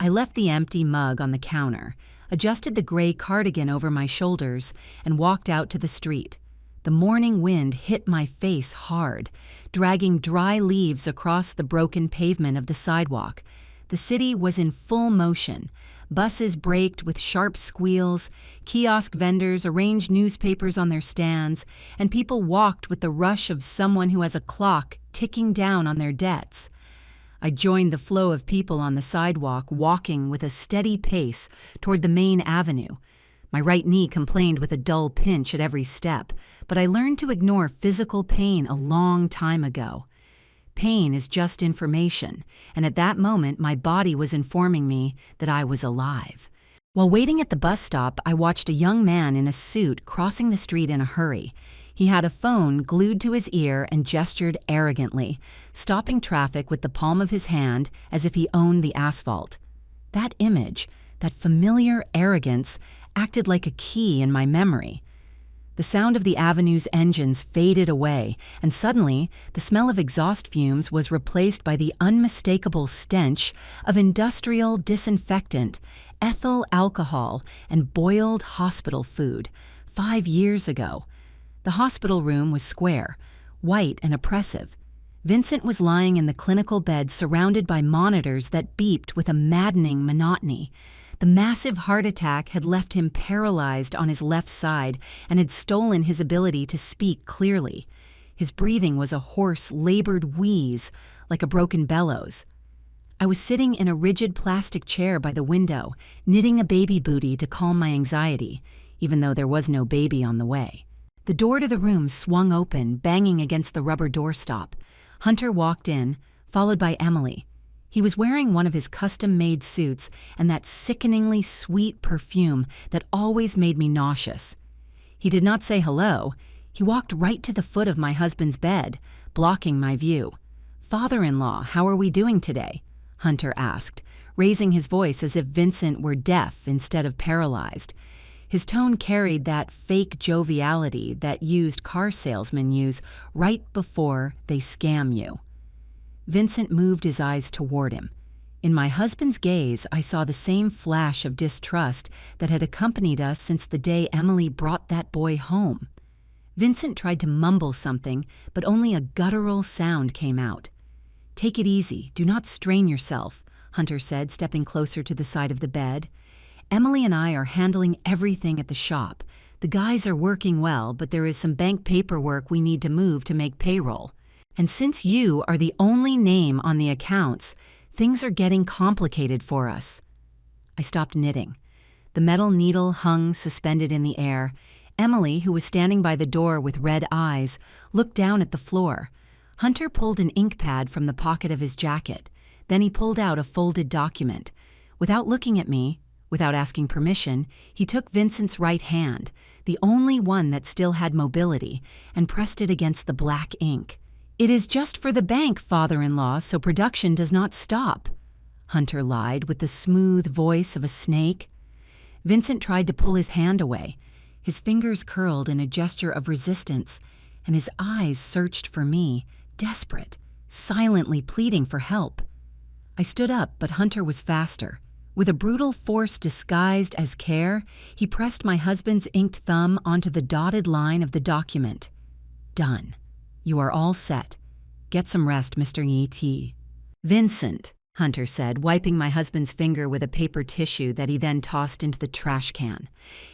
I left the empty mug on the counter, adjusted the gray cardigan over my shoulders, and walked out to the street. The morning wind hit my face hard, dragging dry leaves across the broken pavement of the sidewalk. The city was in full motion. Buses braked with sharp squeals, kiosk vendors arranged newspapers on their stands, and people walked with the rush of someone who has a clock ticking down on their debts. I joined the flow of people on the sidewalk, walking with a steady pace toward the main avenue. My right knee complained with a dull pinch at every step, but I learned to ignore physical pain a long time ago. Pain is just information, and at that moment my body was informing me that I was alive. While waiting at the bus stop, I watched a young man in a suit crossing the street in a hurry. He had a phone glued to his ear and gestured arrogantly, stopping traffic with the palm of his hand as if he owned the asphalt. That image, that familiar arrogance, acted like a key in my memory. The sound of the avenue's engines faded away, and suddenly the smell of exhaust fumes was replaced by the unmistakable stench of industrial disinfectant, ethyl alcohol, and boiled hospital food. 5 years ago. The hospital room was square, white and oppressive. Vincent was lying in the clinical bed surrounded by monitors that beeped with a maddening monotony. The massive heart attack had left him paralyzed on his left side and had stolen his ability to speak clearly. His breathing was a hoarse, labored wheeze, like a broken bellows. I was sitting in a rigid plastic chair by the window, knitting a baby booty to calm my anxiety, even though there was no baby on the way. The door to the room swung open, banging against the rubber doorstop. Hunter walked in, followed by Emily. He was wearing one of his custom-made suits and that sickeningly sweet perfume that always made me nauseous. He did not say hello. He walked right to the foot of my husband's bed, blocking my view. "Father-in-law, how are we doing today?" Hunter asked, raising his voice as if Vincent were deaf instead of paralyzed. His tone carried that fake joviality that used car salesmen use right before they scam you. Vincent moved his eyes toward him. In my husband's gaze, I saw the same flash of distrust that had accompanied us since the day Emily brought that boy home. Vincent tried to mumble something, but only a guttural sound came out. "Take it easy. Do not strain yourself," Hunter said, stepping closer to the side of the bed. "Emily and I are handling everything at the shop. The guys are working well, but there is some bank paperwork we need to move to make payroll. And since you are the only name on the accounts, things are getting complicated for us." I stopped knitting. The metal needle hung suspended in the air. Emily, who was standing by the door with red eyes, looked down at the floor. Hunter pulled an ink pad from the pocket of his jacket. Then he pulled out a folded document. Without looking at me, without asking permission, he took Vincent's right hand, the only one that still had mobility, and pressed it against the black ink. "It is just for the bank, father-in-law, so production does not stop," Hunter lied with the smooth voice of a snake. Vincent tried to pull his hand away. His fingers curled in a gesture of resistance, and his eyes searched for me, desperate, silently pleading for help. I stood up, but Hunter was faster. With a brutal force disguised as care, he pressed my husband's inked thumb onto the dotted line of the document. "Done. You are all set. Get some rest, Mr. Yee-T." "Vincent," Hunter said, wiping my husband's finger with a paper tissue that he then tossed into the trash can.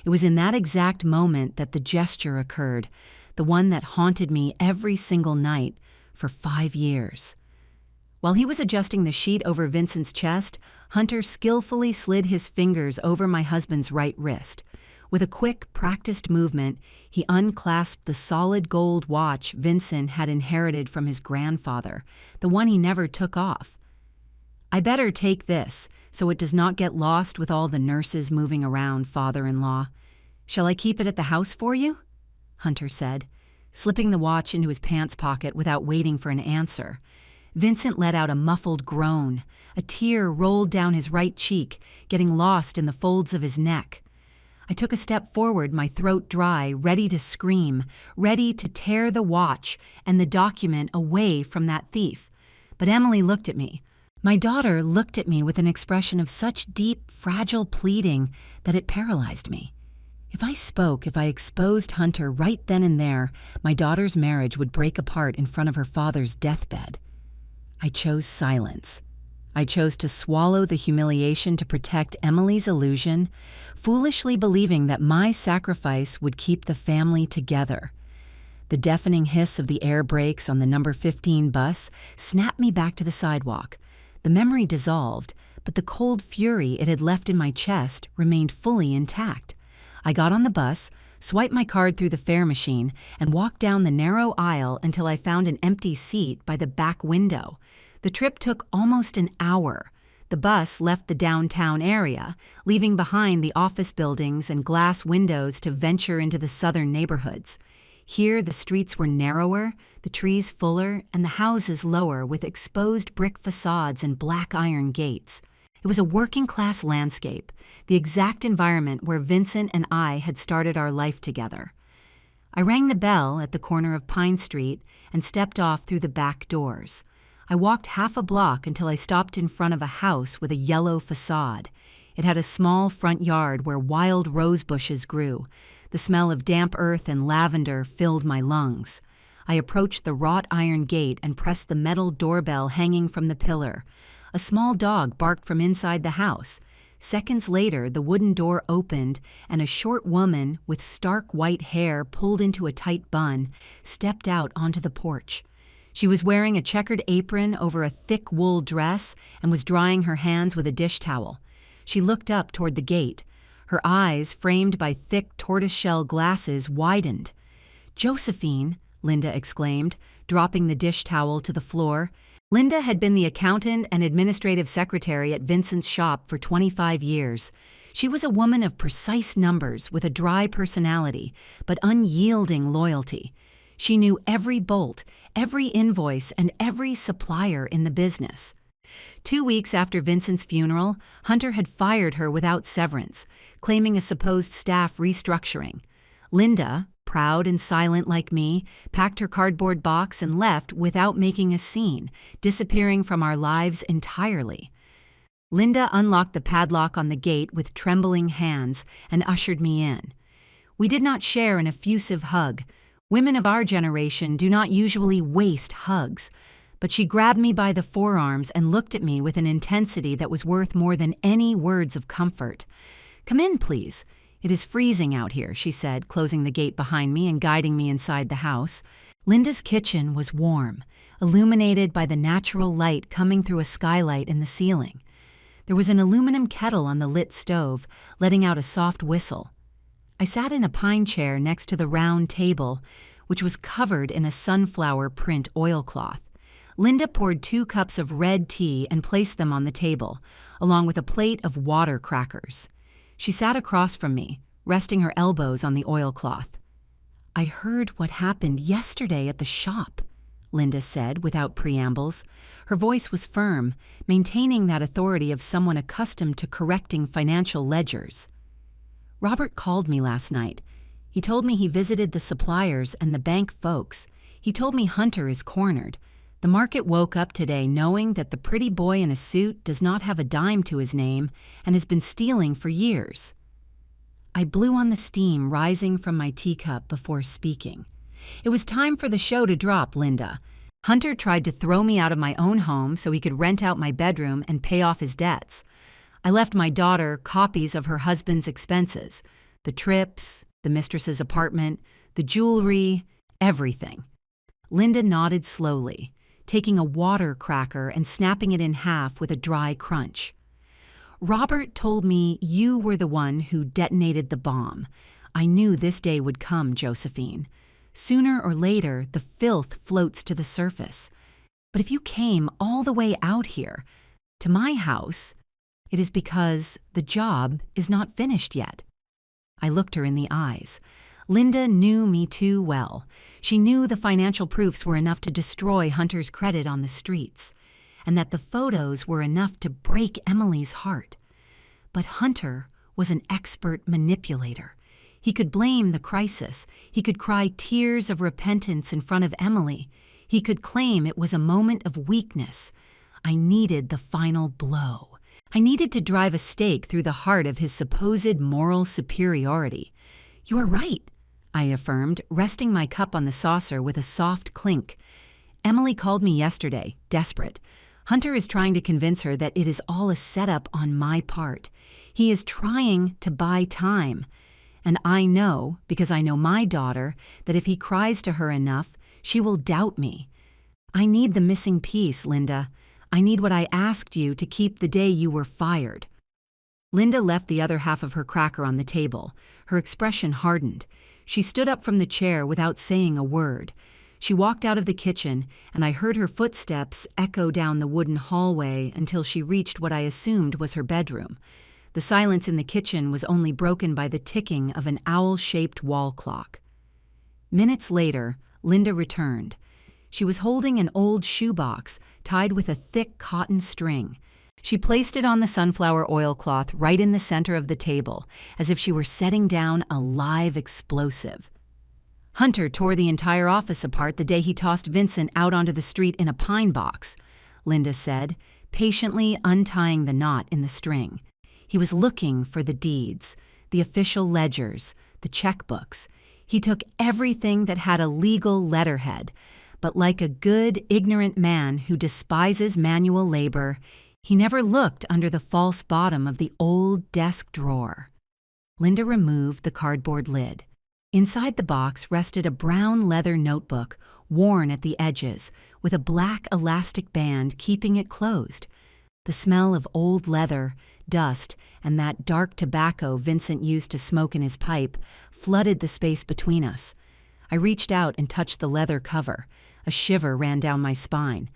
It was in that exact moment that the gesture occurred, the one that haunted me every single night for 5 years. While he was adjusting the sheet over Vincent's chest, Hunter skillfully slid his fingers over my husband's right wrist. With a quick, practiced movement, he unclasped the solid gold watch Vincent had inherited from his grandfather, the one he never took off. "I better take this, so it does not get lost with all the nurses moving around, father-in-law. Shall I keep it at the house for you?" Hunter said, slipping the watch into his pants pocket without waiting for an answer. Vincent let out a muffled groan. A tear rolled down his right cheek, getting lost in the folds of his neck. I took a step forward, my throat dry, ready to scream, ready to tear the watch and the document away from that thief. But Emily looked at me. My daughter looked at me with an expression of such deep, fragile pleading that it paralyzed me. If I spoke, if I exposed Hunter right then and there, my daughter's marriage would break apart in front of her father's deathbed. I chose silence. I chose to swallow the humiliation to protect Emily's illusion, foolishly believing that my sacrifice would keep the family together. The deafening hiss of the air brakes on the number 15 bus snapped me back to the sidewalk. The memory dissolved, but the cold fury it had left in my chest remained fully intact. I got on the bus, swiped my card through the fare machine, and walked down the narrow aisle until I found an empty seat by the back window. The trip took almost an hour. The bus left the downtown area, leaving behind the office buildings and glass windows to venture into the southern neighborhoods. Here, the streets were narrower, the trees fuller, and the houses lower with exposed brick facades and black iron gates. It was a working-class landscape, the exact environment where Vincent and I had started our life together. I rang the bell at the corner of Pine Street and stepped off through the back doors. I walked half a block until I stopped in front of a house with a yellow facade. It had a small front yard where wild rose bushes grew. The smell of damp earth and lavender filled my lungs. I approached the wrought iron gate and pressed the metal doorbell hanging from the pillar. A small dog barked from inside the house. Seconds later, the wooden door opened and a short woman with stark white hair pulled into a tight bun stepped out onto the porch. She was wearing a checkered apron over a thick wool dress and was drying her hands with a dish towel. She looked up toward the gate. Her eyes, framed by thick tortoiseshell glasses, widened. "Josephine," Linda exclaimed, dropping the dish towel to the floor. Linda had been the accountant and administrative secretary at Vincent's shop for 25 years. She was a woman of precise numbers with a dry personality, but unyielding loyalty. She knew every bolt, every invoice, and every supplier in the business. 2 weeks after Vincent's funeral, Hunter had fired her without severance, claiming a supposed staff restructuring. Linda, proud and silent like me, packed her cardboard box and left without making a scene, disappearing from our lives entirely. Linda unlocked the padlock on the gate with trembling hands and ushered me in. We did not share an effusive hug. Women of our generation do not usually waste hugs, but she grabbed me by the forearms and looked at me with an intensity that was worth more than any words of comfort. "Come in, please. It is freezing out here," she said, closing the gate behind me and guiding me inside the house. Linda's kitchen was warm, illuminated by the natural light coming through a skylight in the ceiling. There was an aluminum kettle on the lit stove, letting out a soft whistle. I sat in a pine chair next to the round table, which was covered in a sunflower print oilcloth. Linda poured 2 cups of red tea and placed them on the table, along with a plate of water crackers. She sat across from me, resting her elbows on the oilcloth. "I heard what happened yesterday at the shop," Linda said without preambles. Her voice was firm, maintaining that authority of someone accustomed to correcting financial ledgers. "Robert called me last night. He told me he visited the suppliers and the bank folks. He told me Hunter is cornered. The market woke up today knowing that the pretty boy in a suit does not have a dime to his name and has been stealing for years." I blew on the steam rising from my teacup before speaking. "It was time for the show to drop, Linda. Hunter tried to throw me out of my own home so he could rent out my bedroom and pay off his debts. I left my daughter copies of her husband's expenses, the trips, the mistress's apartment, the jewelry, everything." Linda nodded slowly, taking a water cracker and snapping it in half with a dry crunch. "Robert told me you were the one who detonated the bomb. I knew this day would come, Josephine. Sooner or later, the filth floats to the surface. But if you came all the way out here, to my house, it is because the job is not finished yet." I looked her in the eyes. Linda knew me too well. She knew the financial proofs were enough to destroy Hunter's credit on the streets, and that the photos were enough to break Emily's heart. But Hunter was an expert manipulator. He could blame the crisis. He could cry tears of repentance in front of Emily. He could claim it was a moment of weakness. I needed the final blow. I needed to drive a stake through the heart of his supposed moral superiority. "You are right," I affirmed, resting my cup on the saucer with a soft clink. "Emily called me yesterday, desperate. Hunter is trying to convince her that it is all a setup on my part. He is trying to buy time. And I know, because I know my daughter, that if he cries to her enough, she will doubt me. I need the missing piece, Linda. I need what I asked you to keep the day you were fired." Linda left the other half of her cracker on the table. Her expression hardened. She stood up from the chair without saying a word. She walked out of the kitchen, and I heard her footsteps echo down the wooden hallway until she reached what I assumed was her bedroom. The silence in the kitchen was only broken by the ticking of an owl-shaped wall clock. Minutes later, Linda returned. She was holding an old shoebox tied with a thick cotton string. She placed it on the sunflower oilcloth right in the center of the table, as if she were setting down a live explosive. "Hunter tore the entire office apart the day he tossed Vincent out onto the street in a pine box," Linda said, patiently untying the knot in the string. "He was looking for the deeds, the official ledgers, the checkbooks. He took everything that had a legal letterhead, but like a good, ignorant man who despises manual labor, he never looked under the false bottom of the old desk drawer." Linda removed the cardboard lid. Inside the box rested a brown leather notebook, worn at the edges, with a black elastic band keeping it closed. The smell of old leather, dust, and that dark tobacco Vincent used to smoke in his pipe flooded the space between us. I reached out and touched the leather cover. A shiver ran down my spine.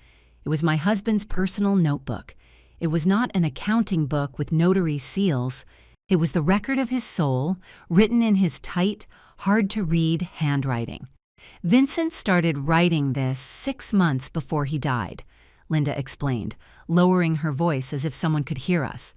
It was my husband's personal notebook. It was not an accounting book with notary seals. It was the record of his soul, written in his tight, hard-to-read handwriting. "Vincent started writing this 6 months before he died," Linda explained, lowering her voice as if someone could hear us.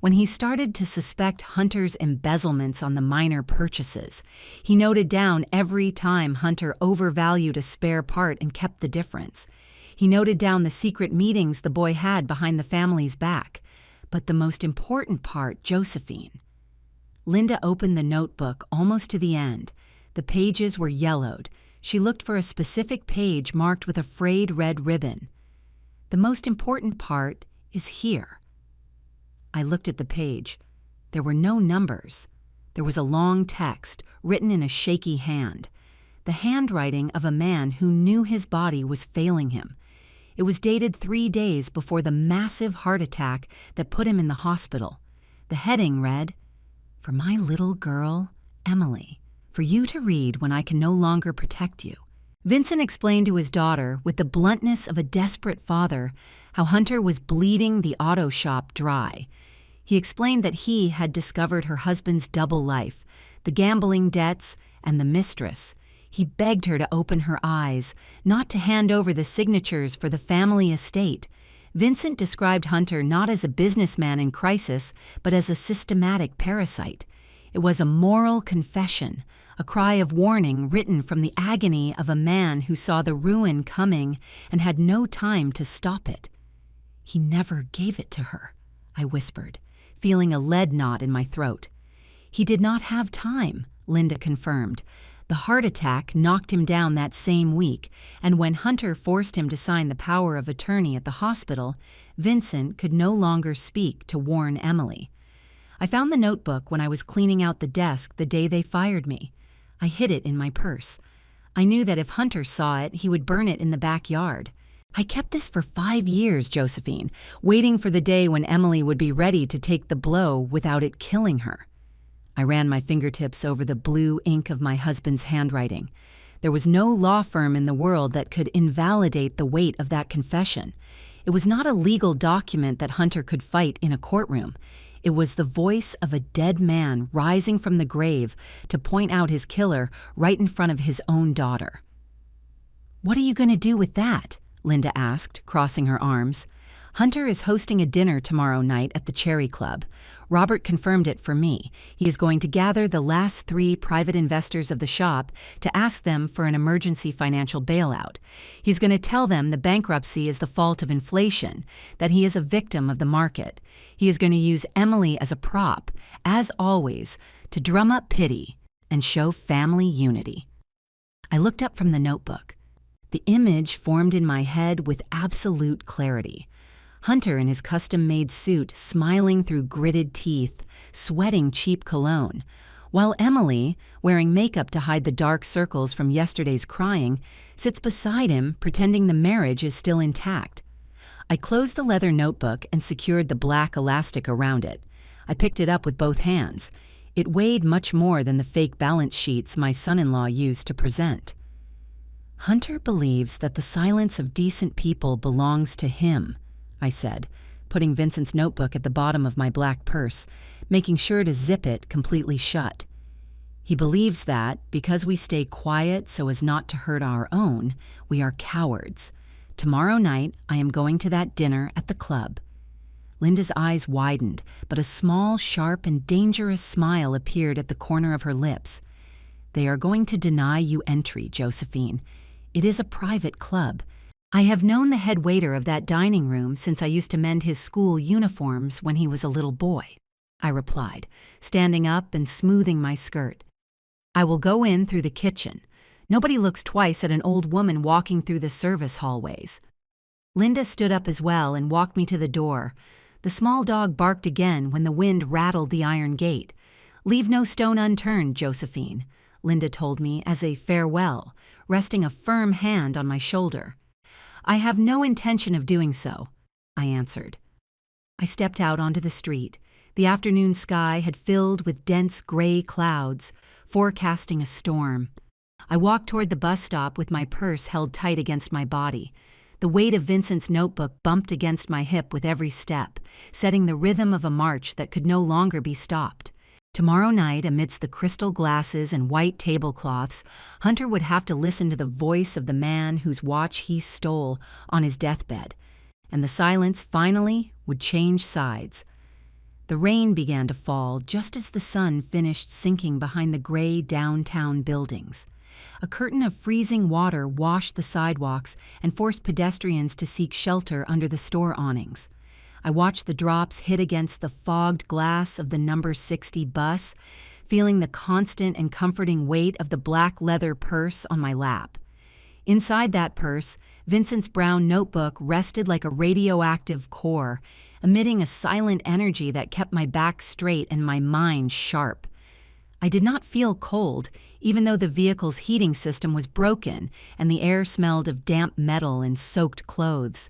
"When he started to suspect Hunter's embezzlements on the minor purchases, he noted down every time Hunter overvalued a spare part and kept the difference. He noted down the secret meetings the boy had behind the family's back. But the most important part, Josephine." Linda opened the notebook almost to the end. The pages were yellowed. She looked for a specific page marked with a frayed red ribbon. "The most important part is here." I looked at the page. There were no numbers. There was a long text, written in a shaky hand. The handwriting of a man who knew his body was failing him. It was dated 3 days before the massive heart attack that put him in the hospital. The heading read, "For my little girl, Emily, for you to read when I can no longer protect you." Vincent explained to his daughter, with the bluntness of a desperate father, how Hunter was bleeding the auto shop dry. He explained that he had discovered her husband's double life, the gambling debts and the mistress. He begged her to open her eyes, not to hand over the signatures for the family estate. Vincent described Hunter not as a businessman in crisis, but as a systematic parasite. It was a moral confession, a cry of warning written from the agony of a man who saw the ruin coming and had no time to stop it. "He never gave it to her," I whispered, feeling a lead knot in my throat. "He did not have time," Linda confirmed. The heart attack knocked him down that same week, and when Hunter forced him to sign the power of attorney at the hospital, Vincent could no longer speak to warn Emily. "I found the notebook when I was cleaning out the desk the day they fired me. I hid it in my purse. I knew that if Hunter saw it, he would burn it in the backyard. I kept this for 5 years, Josephine, waiting for the day when Emily would be ready to take the blow without it killing her." I ran my fingertips over the blue ink of my husband's handwriting. There was no law firm in the world that could invalidate the weight of that confession. It was not a legal document that Hunter could fight in a courtroom. It was the voice of a dead man rising from the grave to point out his killer right in front of his own daughter. "What are you going to do with that?" Linda asked, crossing her arms. "Hunter is hosting a dinner tomorrow night at the Cherry Club. Robert confirmed it for me. He is going to gather the last 3 private investors of the shop to ask them for an emergency financial bailout. He's going to tell them the bankruptcy is the fault of inflation, that he is a victim of the market. He is going to use Emily as a prop, as always, to drum up pity and show family unity." I looked up from the notebook. The image formed in my head with absolute clarity. Hunter in his custom-made suit, smiling through gritted teeth, sweating cheap cologne, while Emily, wearing makeup to hide the dark circles from yesterday's crying, sits beside him pretending the marriage is still intact. I closed the leather notebook and secured the black elastic around it. I picked it up with both hands. It weighed much more than the fake balance sheets my son-in-law used to present. Hunter believes that the silence of decent people belongs to him, I said, putting Vincent's notebook at the bottom of my black purse, making sure to zip it completely shut. He believes that, because we stay quiet so as not to hurt our own, we are cowards. Tomorrow night, I am going to that dinner at the club. Linda's eyes widened, but a small, sharp, and dangerous smile appeared at the corner of her lips. They are going to deny you entry, Josephine. It is a private club. I have known the head waiter of that dining room since I used to mend his school uniforms when he was a little boy, I replied, standing up and smoothing my skirt. I will go in through the kitchen. Nobody looks twice at an old woman walking through the service hallways. Linda stood up as well and walked me to the door. The small dog barked again when the wind rattled the iron gate. Leave no stone unturned, Josephine, Linda told me as a farewell, resting a firm hand on my shoulder. I have no intention of doing so, I answered. I stepped out onto the street. The afternoon sky had filled with dense gray clouds, forecasting a storm. I walked toward the bus stop with my purse held tight against my body. The weight of Vincent's notebook bumped against my hip with every step, setting the rhythm of a march that could no longer be stopped. Tomorrow night, amidst the crystal glasses and white tablecloths, Hunter would have to listen to the voice of the man whose watch he stole on his deathbed, and the silence finally would change sides. The rain began to fall just as the sun finished sinking behind the gray downtown buildings. A curtain of freezing water washed the sidewalks and forced pedestrians to seek shelter under the store awnings. I watched the drops hit against the fogged glass of the number 60 bus, feeling the constant and comforting weight of the black leather purse on my lap. Inside that purse, Vincent's brown notebook rested like a radioactive core, emitting a silent energy that kept my back straight and my mind sharp. I did not feel cold, even though the vehicle's heating system was broken and the air smelled of damp metal and soaked clothes.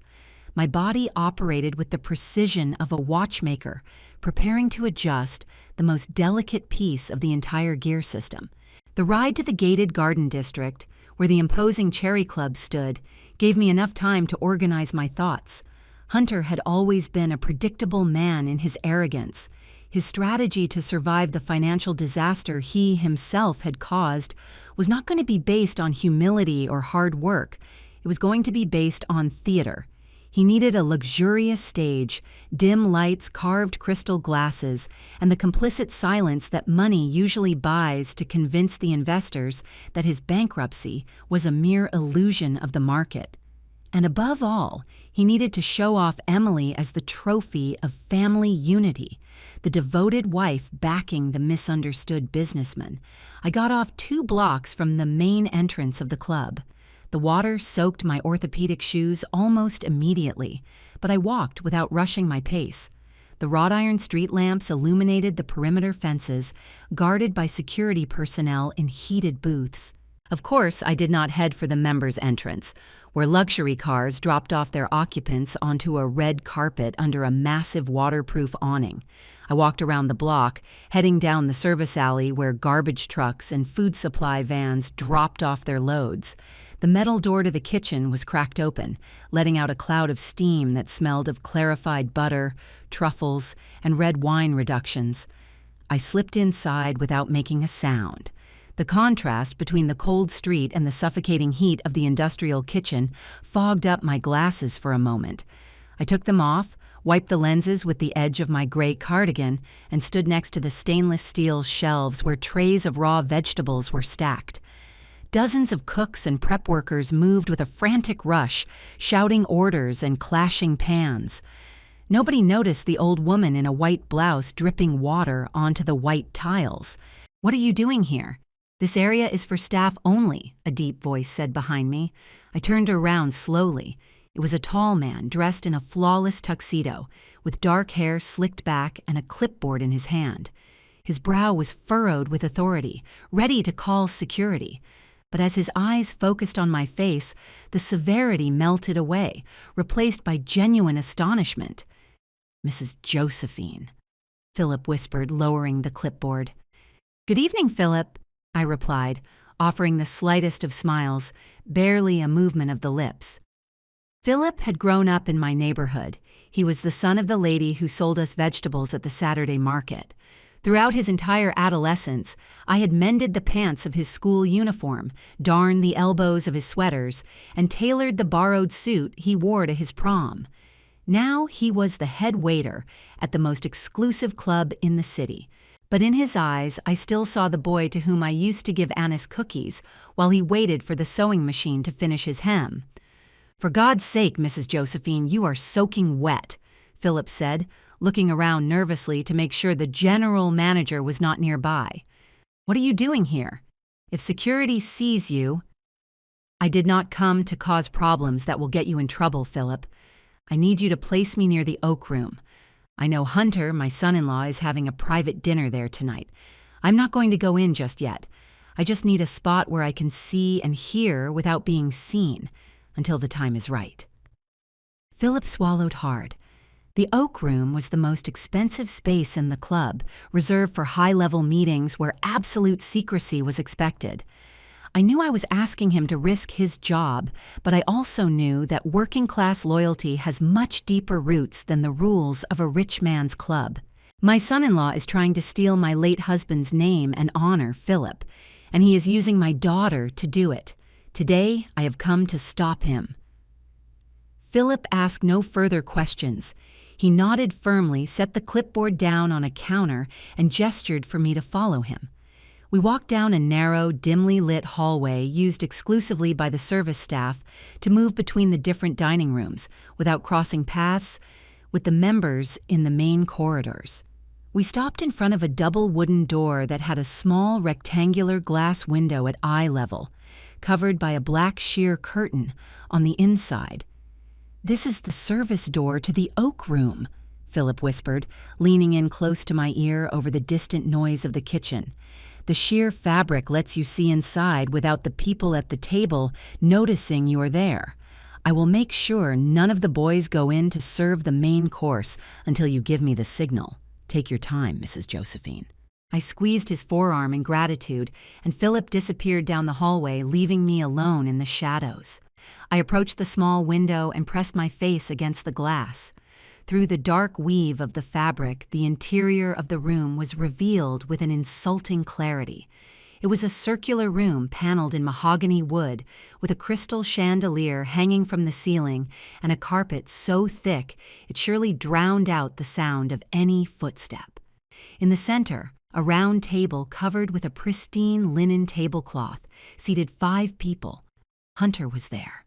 My body operated with the precision of a watchmaker, preparing to adjust the most delicate piece of the entire gear system. The ride to the gated garden district, where the imposing cherry club stood, gave me enough time to organize my thoughts. Hunter had always been a predictable man in his arrogance. His strategy to survive the financial disaster he himself had caused was not going to be based on humility or hard work. It was going to be based on theater. He needed a luxurious stage, dim lights, carved crystal glasses, and the complicit silence that money usually buys to convince the investors that his bankruptcy was a mere illusion of the market. And above all, he needed to show off Emily as the trophy of family unity, the devoted wife backing the misunderstood businessman. I got off 2 blocks from the main entrance of the club. The water soaked my orthopedic shoes almost immediately, but I walked without rushing my pace. The wrought iron street lamps illuminated the perimeter fences, guarded by security personnel in heated booths. Of course, I did not head for the members' entrance, where luxury cars dropped off their occupants onto a red carpet under a massive waterproof awning. I walked around the block, heading down the service alley where garbage trucks and food supply vans dropped off their loads. The metal door to the kitchen was cracked open, letting out a cloud of steam that smelled of clarified butter, truffles, and red wine reductions. I slipped inside without making a sound. The contrast between the cold street and the suffocating heat of the industrial kitchen fogged up my glasses for a moment. I took them off, wiped the lenses with the edge of my gray cardigan, and stood next to the stainless steel shelves where trays of raw vegetables were stacked. Dozens of cooks and prep workers moved with a frantic rush, shouting orders and clashing pans. Nobody noticed the old woman in a white blouse dripping water onto the white tiles. "What are you doing here?" "This area is for staff only," a deep voice said behind me. I turned around slowly. It was a tall man dressed in a flawless tuxedo, with dark hair slicked back and a clipboard in his hand. His brow was furrowed with authority, ready to call security. But as his eyes focused on my face, the severity melted away, replaced by genuine astonishment. "Mrs. Josephine," Philip whispered, lowering the clipboard. "Good evening, Philip," I replied, offering the slightest of smiles, barely a movement of the lips. Philip had grown up in my neighborhood. He was the son of the lady who sold us vegetables at the Saturday market. Throughout his entire adolescence, I had mended the pants of his school uniform, darned the elbows of his sweaters, and tailored the borrowed suit he wore to his prom. Now he was the head waiter at the most exclusive club in the city. But in his eyes, I still saw the boy to whom I used to give Annis cookies while he waited for the sewing machine to finish his hem. "For God's sake, Mrs. Josephine, you are soaking wet," Philip said, looking around nervously to make sure the general manager was not nearby. "What are you doing here? If security sees you—" "I did not come to cause problems that will get you in trouble, Philip. I need you to place me near the Oak Room. I know Hunter, my son-in-law, is having a private dinner there tonight. I'm not going to go in just yet. I just need a spot where I can see and hear without being seen, until the time is right." Philip swallowed hard. The Oak Room was the most expensive space in the club, reserved for high-level meetings where absolute secrecy was expected. I knew I was asking him to risk his job, but I also knew that working-class loyalty has much deeper roots than the rules of a rich man's club. My son-in-law is trying to steal my late husband's name and honor, Philip, and he is using my daughter to do it. Today, I have come to stop him. Philip asked no further questions. He nodded firmly, set the clipboard down on a counter, and gestured for me to follow him. We walked down a narrow, dimly lit hallway used exclusively by the service staff to move between the different dining rooms without crossing paths with the members in the main corridors. We stopped in front of a double wooden door that had a small rectangular glass window at eye level, covered by a black sheer curtain on the inside. "This is the service door to the Oak Room," Philip whispered, leaning in close to my ear over the distant noise of the kitchen. "The sheer fabric lets you see inside without the people at the table noticing you are there. I will make sure none of the boys go in to serve the main course until you give me the signal. Take your time, Mrs. Josephine." I squeezed his forearm in gratitude, and Philip disappeared down the hallway, leaving me alone in the shadows. I approached the small window and pressed my face against the glass. Through the dark weave of the fabric, the interior of the room was revealed with an insulting clarity. It was a circular room paneled in mahogany wood, with a crystal chandelier hanging from the ceiling and a carpet so thick it surely drowned out the sound of any footstep. In the center, a round table covered with a pristine linen tablecloth seated 5 people. Hunter was there.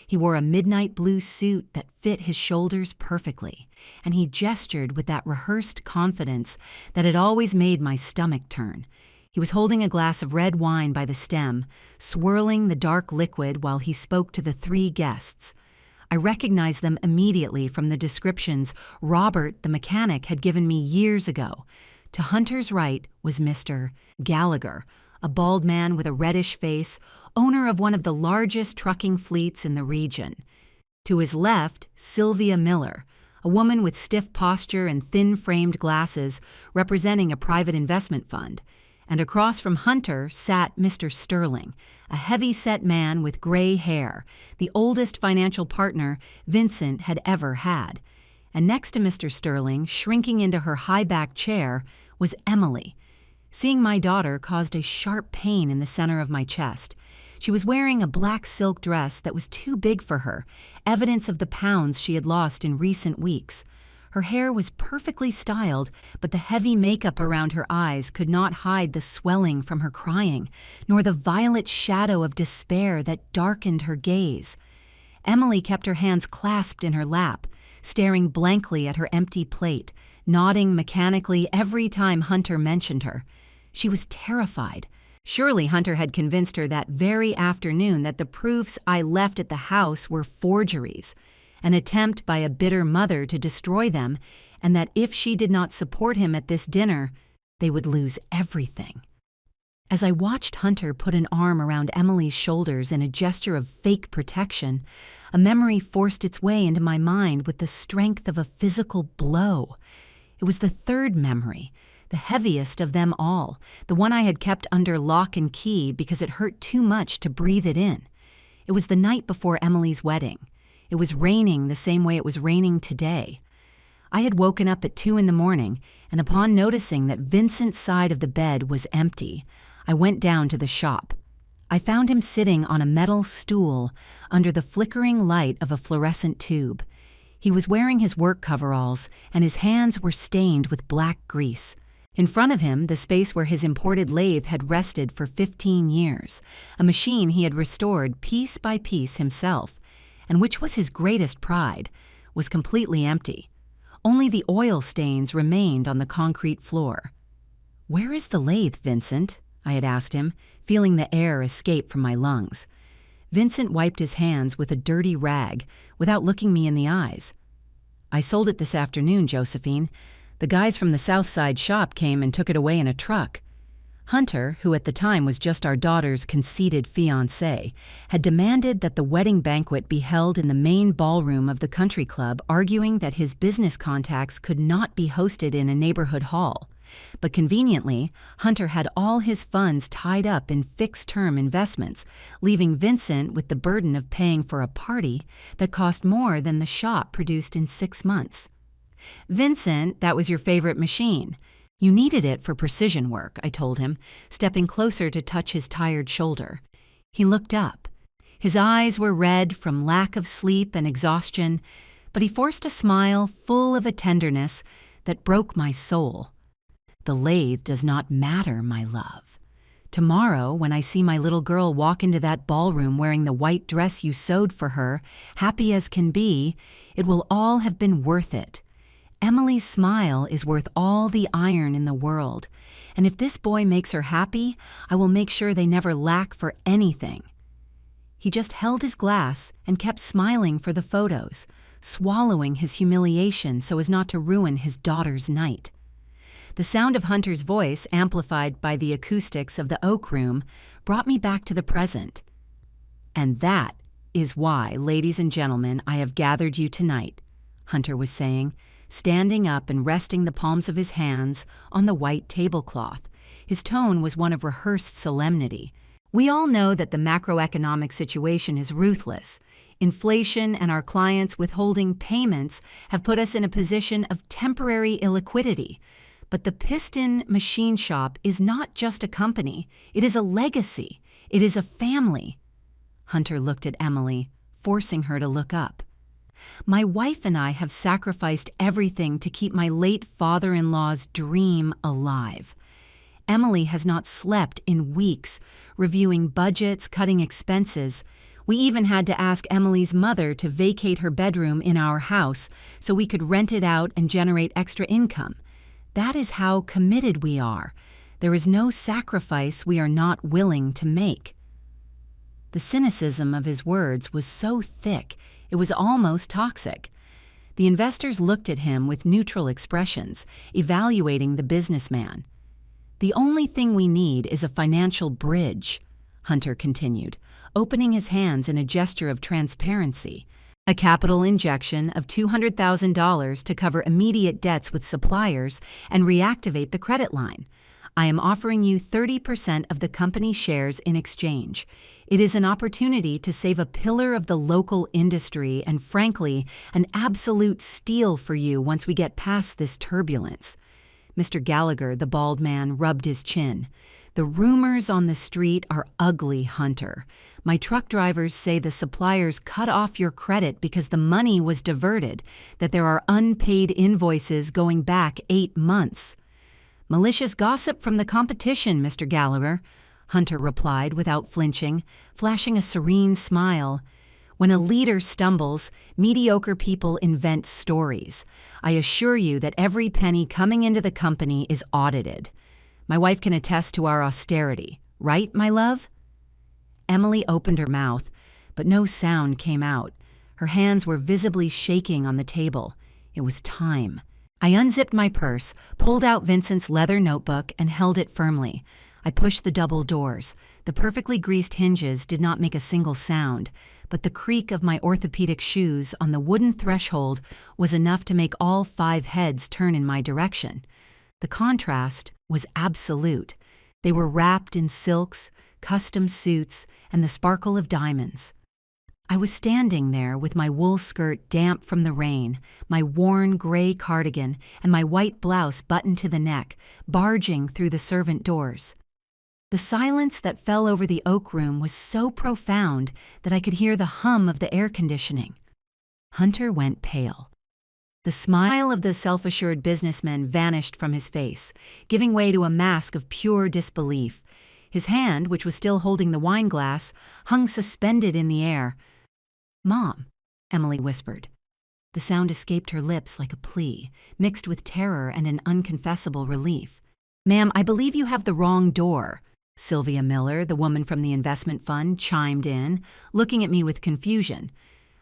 He wore a midnight blue suit that fit his shoulders perfectly, and he gestured with that rehearsed confidence that had always made my stomach turn. He was holding a glass of red wine by the stem, swirling the dark liquid while he spoke to the 3 guests. I recognized them immediately from the descriptions Robert, the mechanic, had given me years ago. To Hunter's right was Mr. Gallagher, a bald man with a reddish face, owner of one of the largest trucking fleets in the region. To his left, Sylvia Miller, a woman with stiff posture and thin-framed glasses representing a private investment fund. And across from Hunter sat Mr. Sterling, a heavy-set man with gray hair, the oldest financial partner Vincent had ever had. And next to Mr. Sterling, shrinking into her high-backed chair, was Emily. Seeing my daughter caused a sharp pain in the center of my chest. She was wearing a black silk dress that was too big for her, evidence of the pounds she had lost in recent weeks. Her hair was perfectly styled, but the heavy makeup around her eyes could not hide the swelling from her crying, nor the violet shadow of despair that darkened her gaze. Emily kept her hands clasped in her lap, staring blankly at her empty plate, nodding mechanically every time Hunter mentioned her. She was terrified. Surely Hunter had convinced her that very afternoon that the proofs I left at the house were forgeries. an attempt by a bitter mother to destroy them, and that if she did not support him at this dinner, they would lose everything. As I watched Hunter put an arm around Emily's shoulders in a gesture of fake protection, a memory forced its way into my mind with the strength of a physical blow. It was the third memory, the heaviest of them all, the one I had kept under lock and key because it hurt too much to breathe it in. It was the night before Emily's wedding. It was raining the same way it was raining today. I had woken up at 2 a.m, and upon noticing that Vincent's side of the bed was empty, I went down to the shop. I found him sitting on a metal stool under the flickering light of a fluorescent tube. He was wearing his work coveralls, and his hands were stained with black grease. In front of him, the space where his imported lathe had rested for 15 years, a machine he had restored piece by piece himself, and which was his greatest pride, was completely empty. Only the oil stains remained on the concrete floor. "Where is the lathe, Vincent?" I had asked him, feeling the air escape from my lungs. Vincent wiped his hands with a dirty rag without looking me in the eyes. "I sold it this afternoon, Josephine. The guys from the South Side shop came and took it away in a truck." Hunter, who at the time was just our daughter's conceited fiancé, had demanded that the wedding banquet be held in the main ballroom of the country club, arguing that his business contacts could not be hosted in a neighborhood hall. But conveniently, Hunter had all his funds tied up in fixed-term investments, leaving Vincent with the burden of paying for a party that cost more than the shop produced in 6 months. "Vincent, that was your favorite machine. You needed it for precision work," I told him, stepping closer to touch his tired shoulder. He looked up. His eyes were red from lack of sleep and exhaustion, but he forced a smile full of a tenderness that broke my soul. "The lathe does not matter, my love. Tomorrow, when I see my little girl walk into that ballroom wearing the white dress you sewed for her, happy as can be, it will all have been worth it. Emily's smile is worth all the iron in the world, and if this boy makes her happy, I will make sure they never lack for anything." He just held his glass and kept smiling for the photos, swallowing his humiliation so as not to ruin his daughter's night. The sound of Hunter's voice, amplified by the acoustics of the Oak Room, brought me back to the present. "And that is why, ladies and gentlemen, I have gathered you tonight," Hunter was saying, standing up and resting the palms of his hands on the white tablecloth. His tone was one of rehearsed solemnity. "We all know that the macroeconomic situation is ruthless. Inflation and our clients withholding payments have put us in a position of temporary illiquidity. But the Piston Machine Shop is not just a company. It is a legacy. It is a family." Hunter looked at Emily, forcing her to look up. "My wife and I have sacrificed everything to keep my late father-in-law's dream alive. Emily has not slept in weeks, reviewing budgets, cutting expenses. We even had to ask Emily's mother to vacate her bedroom in our house so we could rent it out and generate extra income. That is how committed we are. There is no sacrifice we are not willing to make." The cynicism of his words was so thick, it was almost toxic. The investors looked at him with neutral expressions, evaluating the businessman. "The only thing we need is a financial bridge," Hunter continued, opening his hands in a gesture of transparency. "A capital injection of $200,000 to cover immediate debts with suppliers and reactivate the credit line. I am offering you 30% of the company's shares in exchange. It is an opportunity to save a pillar of the local industry and, frankly, an absolute steal for you once we get past this turbulence." Mr. Gallagher, the bald man, rubbed his chin. "The rumors on the street are ugly, Hunter. My truck drivers say the suppliers cut off your credit because the money was diverted, that there are unpaid invoices going back 8 months. "Malicious gossip from the competition, Mr. Gallagher," Hunter replied without flinching, flashing a serene smile. "When a leader stumbles, mediocre people invent stories. I assure you that every penny coming into the company is audited. My wife can attest to our austerity. Right, my love?" Emily opened her mouth, but no sound came out. Her hands were visibly shaking on the table. It was time. I unzipped my purse, pulled out Vincent's leather notebook, and held it firmly. I pushed the double doors. The perfectly greased hinges did not make a single sound, but the creak of my orthopedic shoes on the wooden threshold was enough to make all 5 heads turn in my direction. The contrast was absolute. They were wrapped in silks, custom suits, and the sparkle of diamonds. I was standing there with my wool skirt damp from the rain, my worn gray cardigan, and my white blouse buttoned to the neck, barging through the servant doors. The silence that fell over the oak room was so profound that I could hear the hum of the air conditioning. Hunter went pale. The smile of the self-assured businessman vanished from his face, giving way to a mask of pure disbelief. His hand, which was still holding the wine glass, hung suspended in the air. "Mom," Emily whispered. The sound escaped her lips like a plea, mixed with terror and an unconfessable relief. "Ma'am, I believe you have the wrong door," Sylvia Miller, the woman from the investment fund, chimed in, looking at me with confusion.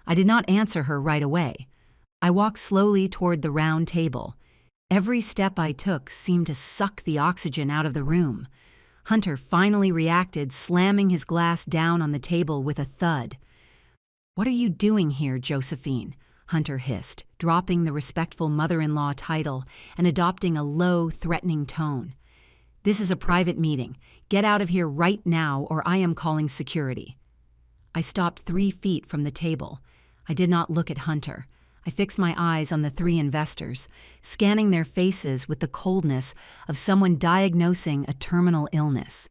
I did not answer her right away. I walked slowly toward the round table. Every step I took seemed to suck the oxygen out of the room. Hunter finally reacted, slamming his glass down on the table with a thud. "What are you doing here, Josephine?" Hunter hissed, dropping the respectful mother-in-law title and adopting a low, threatening tone. "This is a private meeting. Get out of here right now or I am calling security." I stopped 3 feet from the table. I did not look at Hunter. I fixed my eyes on the 3 investors, scanning their faces with the coldness of someone diagnosing a terminal illness.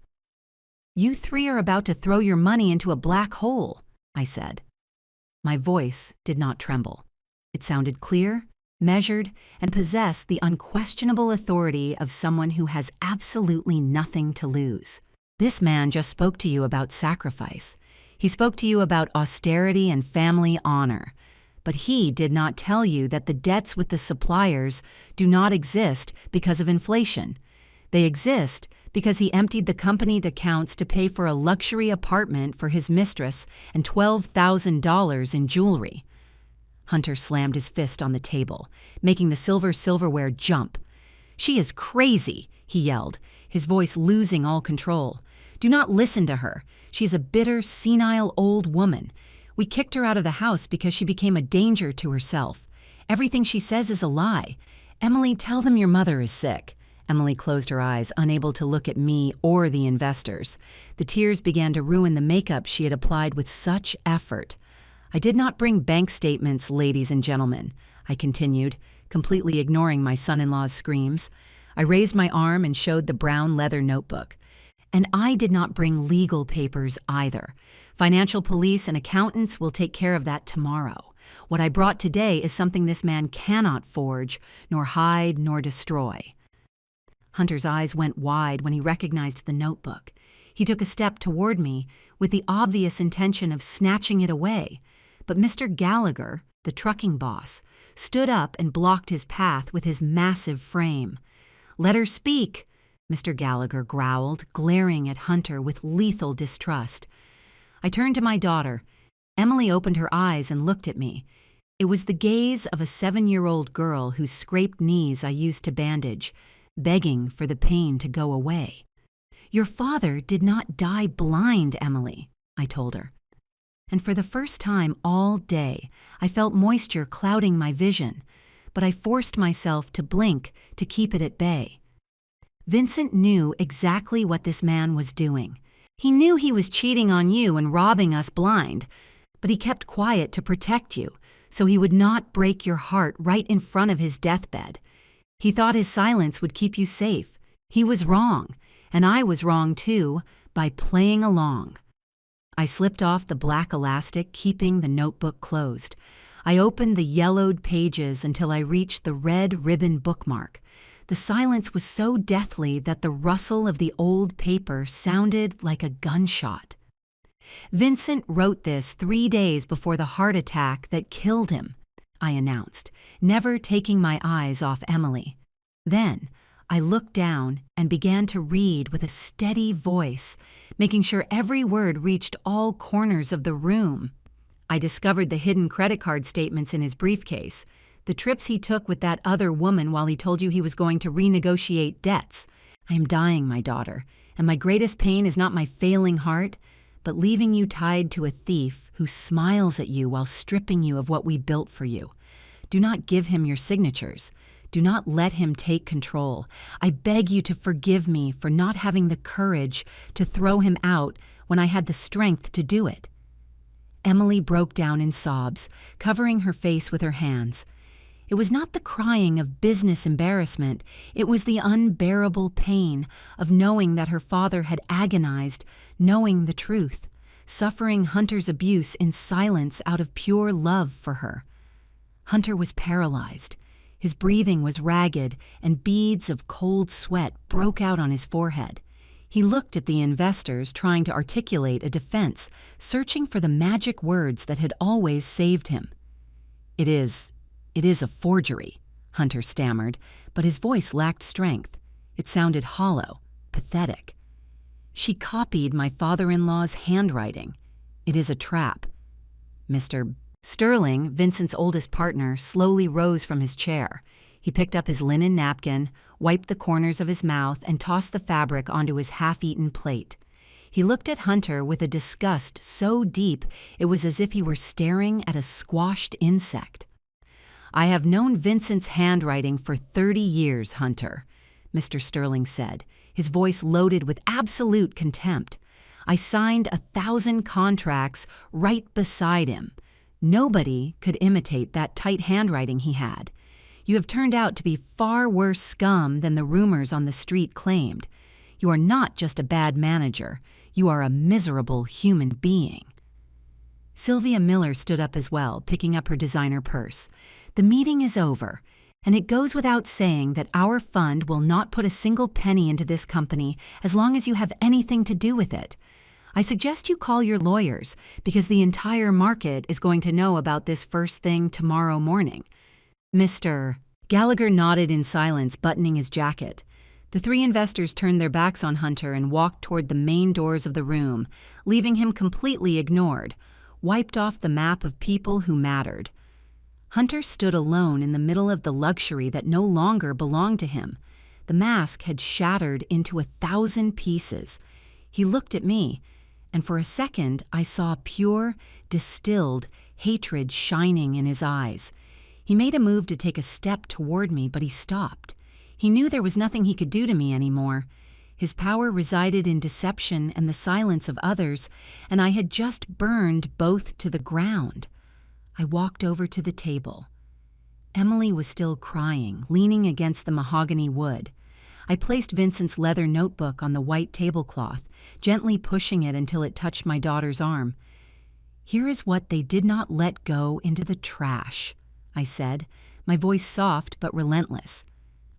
"You 3 are about to throw your money into a black hole," I said. My voice did not tremble. It sounded clear, measured, and possessed the unquestionable authority of someone who has absolutely nothing to lose. "This man just spoke to you about sacrifice. He spoke to you about austerity and family honor. But he did not tell you that the debts with the suppliers do not exist because of inflation. They exist because he emptied the company accounts to pay for a luxury apartment for his mistress and $12,000 in jewelry." Hunter slammed his fist on the table, making the silverware jump. "She is crazy," he yelled, his voice losing all control. "Do not listen to her. She is a bitter, senile old woman. We kicked her out of the house because she became a danger to herself. Everything she says is a lie. Emily, tell them your mother is sick." Emily closed her eyes, unable to look at me or the investors. The tears began to ruin the makeup she had applied with such effort. "I did not bring bank statements, ladies and gentlemen," I continued, completely ignoring my son-in-law's screams. I raised my arm and showed the brown leather notebook. "And I did not bring legal papers either. Financial police and accountants will take care of that tomorrow. What I brought today is something this man cannot forge, nor hide, nor destroy." Hunter's eyes went wide when he recognized the notebook. He took a step toward me with the obvious intention of snatching it away. But Mr. Gallagher, the trucking boss, stood up and blocked his path with his massive frame. "Let her speak," Mr. Gallagher growled, glaring at Hunter with lethal distrust. I turned to my daughter. Emily opened her eyes and looked at me. It was the gaze of a 7-year-old girl whose scraped knees I used to bandage, begging for the pain to go away. "Your father did not die blind, Emily," I told her. And for the first time all day, I felt moisture clouding my vision, but I forced myself to blink to keep it at bay. Vincent knew exactly what this man was doing. He knew he was cheating on you and robbing us blind, but he kept quiet to protect you, so he would not break your heart right in front of his deathbed. He thought his silence would keep you safe. He was wrong, and I was wrong too, by playing along. I slipped off the black elastic, keeping the notebook closed. I opened the yellowed pages until I reached the red ribbon bookmark. The silence was so deathly that the rustle of the old paper sounded like a gunshot. "Vincent wrote this 3 days before the heart attack that killed him," I announced, never taking my eyes off Emily. Then I looked down and began to read with a steady voice, making sure every word reached all corners of the room. I discovered the hidden credit card statements in his briefcase, the trips he took with that other woman while he told you he was going to renegotiate debts. I am dying, my daughter, and my greatest pain is not my failing heart, but leaving you tied to a thief who smiles at you while stripping you of what we built for you. Do not give him your signatures. Do not let him take control. I beg you to forgive me for not having the courage to throw him out when I had the strength to do it." Emily broke down in sobs, covering her face with her hands. It was not the crying of business embarrassment, it was the unbearable pain of knowing that her father had agonized, knowing the truth, suffering Hunter's abuse in silence out of pure love for her. Hunter was paralyzed. His breathing was ragged, and beads of cold sweat broke out on his forehead. He looked at the investors, trying to articulate a defense, searching for the magic words that had always saved him. It is a forgery," Hunter stammered, but his voice lacked strength. It sounded hollow, pathetic. "She copied my father-in-law's handwriting. It is a trap." Mr. Sterling, Vincent's oldest partner, slowly rose from his chair. He picked up his linen napkin, wiped the corners of his mouth, and tossed the fabric onto his half-eaten plate. He looked at Hunter with a disgust so deep it was as if he were staring at a squashed insect. "I have known Vincent's handwriting for 30 years, Hunter," Mr. Sterling said, his voice loaded with absolute contempt. "I signed 1,000 contracts right beside him. Nobody could imitate that tight handwriting he had. You have turned out to be far worse scum than the rumors on the street claimed. You are not just a bad manager. You are a miserable human being." Sylvia Miller stood up as well, picking up her designer purse. "The meeting is over, and it goes without saying that our fund will not put a single penny into this company as long as you have anything to do with it. I suggest you call your lawyers, because the entire market is going to know about this first thing tomorrow morning." Mr. Gallagher nodded in silence, buttoning his jacket. The three investors turned their backs on Hunter and walked toward the main doors of the room, leaving him completely ignored, wiped off the map of people who mattered. Hunter stood alone in the middle of the luxury that no longer belonged to him. The mask had shattered into 1,000 pieces. He looked at me, and for a second I saw pure, distilled hatred shining in his eyes. He made a move to take a step toward me, but he stopped. He knew there was nothing he could do to me anymore. His power resided in deception and the silence of others, and I had just burned both to the ground. I walked over to the table. Emily was still crying, leaning against the mahogany wood. I placed Vincent's leather notebook on the white tablecloth, gently pushing it until it touched my daughter's arm. "Here is what they did not let go into the trash," I said, my voice soft but relentless.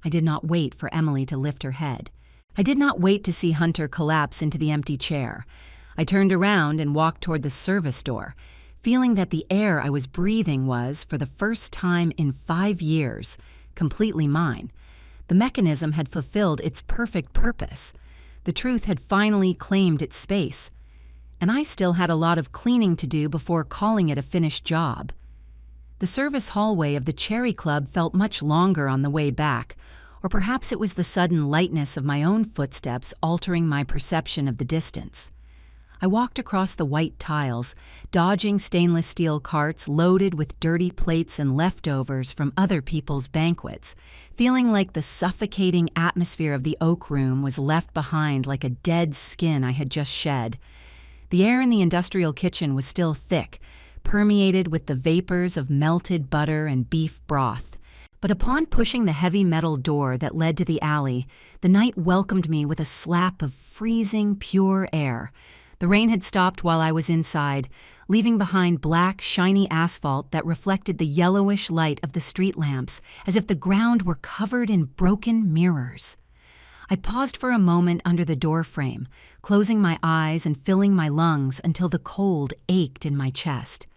I did not wait for Emily to lift her head. I did not wait to see Hunter collapse into the empty chair. I turned around and walked toward the service door, feeling that the air I was breathing was, for the first time in 5 years, completely mine. The mechanism had fulfilled its perfect purpose. The truth had finally claimed its space. And I still had a lot of cleaning to do before calling it a finished job. The service hallway of the Cherry Club felt much longer on the way back, or perhaps it was the sudden lightness of my own footsteps altering my perception of the distance. I walked across the white tiles, dodging stainless steel carts loaded with dirty plates and leftovers from other people's banquets, feeling like the suffocating atmosphere of the oak room was left behind like a dead skin I had just shed. The air in the industrial kitchen was still thick, permeated with the vapors of melted butter and beef broth. But upon pushing the heavy metal door that led to the alley, the night welcomed me with a slap of freezing, pure air. The rain had stopped while I was inside, leaving behind black, shiny asphalt that reflected the yellowish light of the street lamps, as if the ground were covered in broken mirrors. I paused for a moment under the doorframe, closing my eyes and filling my lungs until the cold ached in my chest.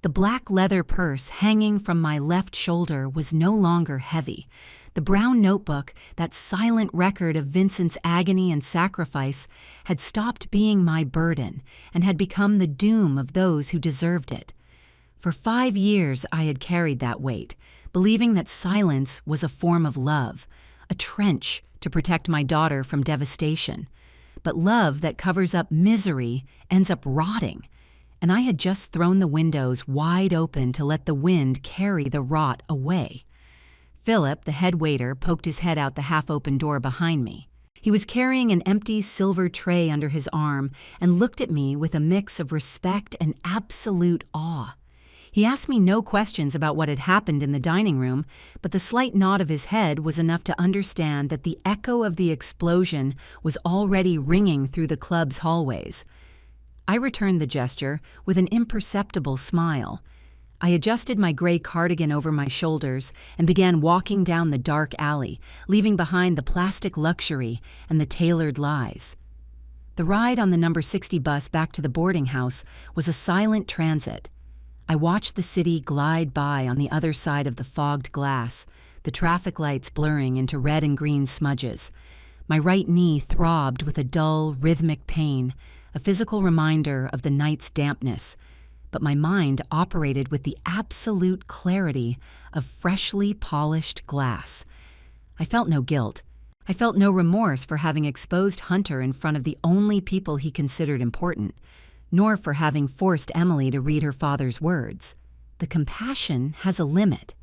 The black leather purse hanging from my left shoulder was no longer heavy. The brown notebook, that silent record of Vincent's agony and sacrifice, had stopped being my burden and had become the doom of those who deserved it. For 5 years, I had carried that weight, believing that silence was a form of love, a trench to protect my daughter from devastation. But love that covers up misery ends up rotting, and I had just thrown the windows wide open to let the wind carry the rot away. Philip, the head waiter, poked his head out the half-open door behind me. He was carrying an empty silver tray under his arm and looked at me with a mix of respect and absolute awe. He asked me no questions about what had happened in the dining room, but the slight nod of his head was enough to understand that the echo of the explosion was already ringing through the club's hallways. I returned the gesture with an imperceptible smile. I adjusted my gray cardigan over my shoulders and began walking down the dark alley, leaving behind the plastic luxury and the tailored lies. The ride on the number 60 bus back to the boarding house was a silent transit. I watched the city glide by on the other side of the fogged glass, the traffic lights blurring into red and green smudges. My right knee throbbed with a dull, rhythmic pain, a physical reminder of the night's dampness, but my mind operated with the absolute clarity of freshly polished glass. I felt no guilt. I felt no remorse for having exposed Hunter in front of the only people he considered important, nor for having forced Emily to read her father's words. The compassion has a limit,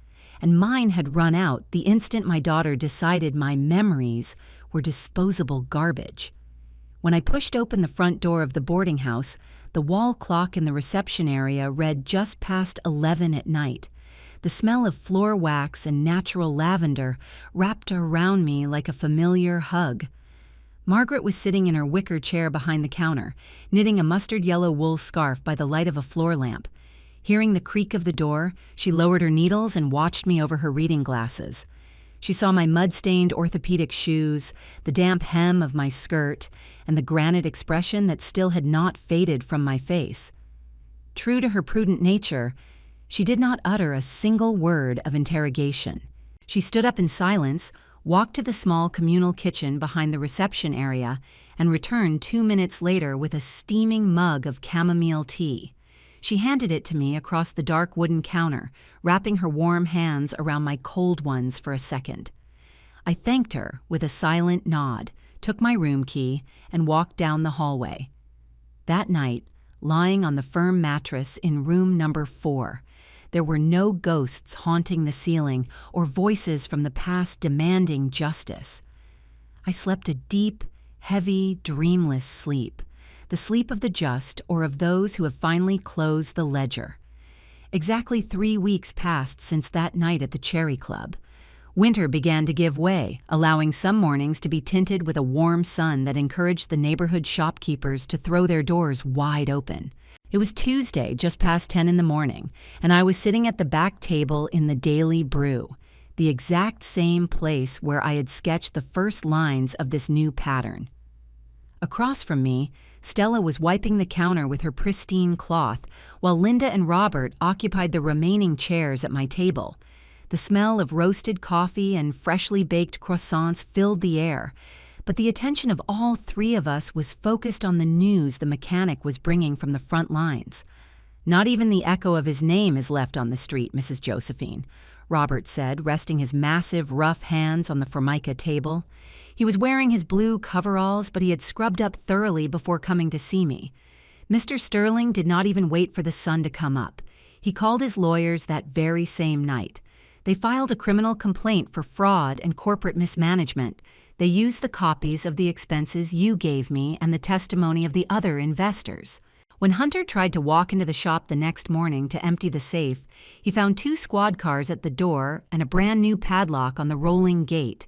and mine had run out the instant my daughter decided my memories were disposable garbage. When I pushed open the front door of the boarding house, the wall clock in the reception area read just past 11 at night. The smell of floor wax and natural lavender wrapped around me like a familiar hug. Margaret was sitting in her wicker chair behind the counter, knitting a mustard-yellow wool scarf by the light of a floor lamp. Hearing the creak of the door, she lowered her needles and watched me over her reading glasses. She saw my mud-stained orthopedic shoes, the damp hem of my skirt, and the granite expression that still had not faded from my face. True to her prudent nature, she did not utter a single word of interrogation. She stood up in silence, walked to the small communal kitchen behind the reception area, and returned 2 minutes later with a steaming mug of chamomile tea. She handed it to me across the dark wooden counter, wrapping her warm hands around my cold ones for a second. I thanked her with a silent nod, took my room key, and walked down the hallway. That night, lying on the firm mattress in room number 4, there were no ghosts haunting the ceiling or voices from the past demanding justice. I slept a deep, heavy, dreamless sleep, the sleep of the just or of those who have finally closed the ledger. Exactly 3 weeks passed since that night at the Cherry Club. Winter began to give way, allowing some mornings to be tinted with a warm sun that encouraged the neighborhood shopkeepers to throw their doors wide open. It was Tuesday, just past 10 in the morning, and I was sitting at the back table in the Daily Brew, the exact same place where I had sketched the first lines of this new pattern. Across from me, Stella was wiping the counter with her pristine cloth, while Linda and Robert occupied the remaining chairs at my table. The smell of roasted coffee and freshly baked croissants filled the air, but the attention of all 3 of us was focused on the news the mechanic was bringing from the front lines. "Not even the echo of his name is left on the street, Mrs. Josephine," Robert said, resting his massive, rough hands on the Formica table. He was wearing his blue coveralls, but he had scrubbed up thoroughly before coming to see me. Mr. Sterling did not even wait for the sun to come up. He called his lawyers that very same night. They filed a criminal complaint for fraud and corporate mismanagement. They used the copies of the expenses you gave me and the testimony of the other investors. When Hunter tried to walk into the shop the next morning to empty the safe, he found 2 squad cars at the door and a brand new padlock on the rolling gate.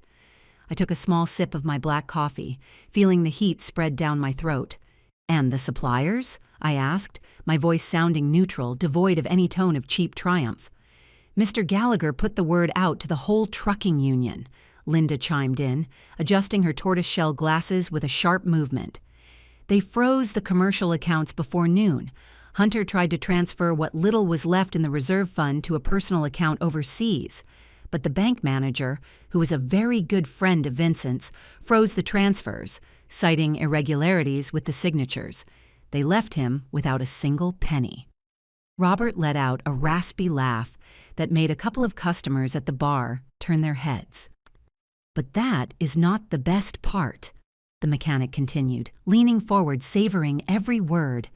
I took a small sip of my black coffee, feeling the heat spread down my throat. "And the suppliers?" I asked, my voice sounding neutral, devoid of any tone of cheap triumph. "Mr. Gallagher put the word out to the whole trucking union," Linda chimed in, adjusting her tortoiseshell glasses with a sharp movement. "They froze the commercial accounts before noon. Hunter tried to transfer what little was left in the reserve fund to a personal account overseas, but the bank manager, who was a very good friend of Vincent's, froze the transfers, citing irregularities with the signatures. They left him without a single penny." Robert let out a raspy laugh that made a couple of customers at the bar turn their heads. "But that is not the best part," the mechanic continued, leaning forward, savoring every word.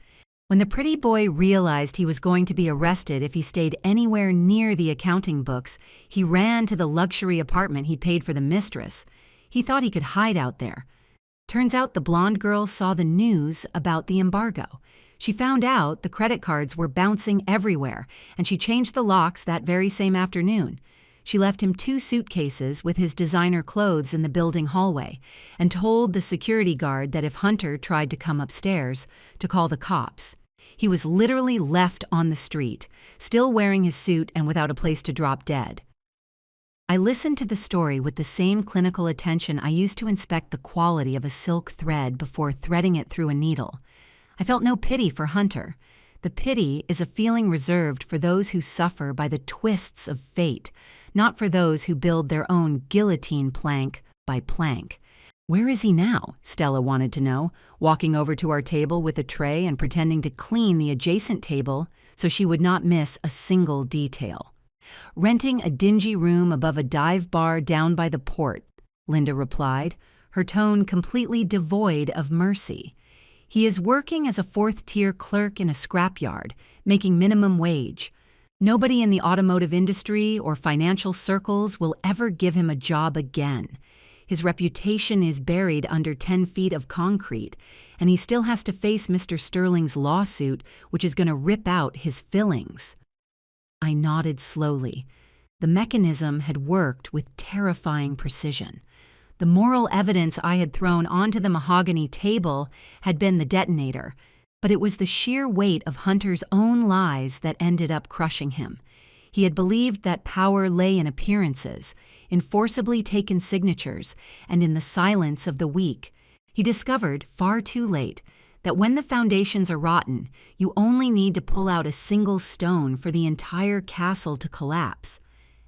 "When the pretty boy realized he was going to be arrested if he stayed anywhere near the accounting books, he ran to the luxury apartment he paid for the mistress. He thought he could hide out there. Turns out the blonde girl saw the news about the embargo. She found out the credit cards were bouncing everywhere, and she changed the locks that very same afternoon. She left him 2 suitcases with his designer clothes in the building hallway and told the security guard that if Hunter tried to come upstairs, to call the cops. He was literally left on the street, still wearing his suit and without a place to drop dead." I listened to the story with the same clinical attention I used to inspect the quality of a silk thread before threading it through a needle. I felt no pity for Hunter. The pity is a feeling reserved for those who suffer by the twists of fate, not for those who build their own guillotine plank by plank. "Where is he now?" Stella wanted to know, walking over to our table with a tray and pretending to clean the adjacent table so she would not miss a single detail. "Renting a dingy room above a dive bar down by the port," Linda replied, her tone completely devoid of mercy. "He is working as a 4th-tier clerk in a scrapyard, making minimum wage. Nobody in the automotive industry or financial circles will ever give him a job again. His reputation is buried under 10 feet of concrete, and he still has to face Mr. Sterling's lawsuit, which is going to rip out his fillings." I nodded slowly. The mechanism had worked with terrifying precision. The moral evidence I had thrown onto the mahogany table had been the detonator, but it was the sheer weight of Hunter's own lies that ended up crushing him. He had believed that power lay in appearances, in forcibly taken signatures, and in the silence of the weak. He discovered, far too late, that when the foundations are rotten, you only need to pull out a single stone for the entire castle to collapse.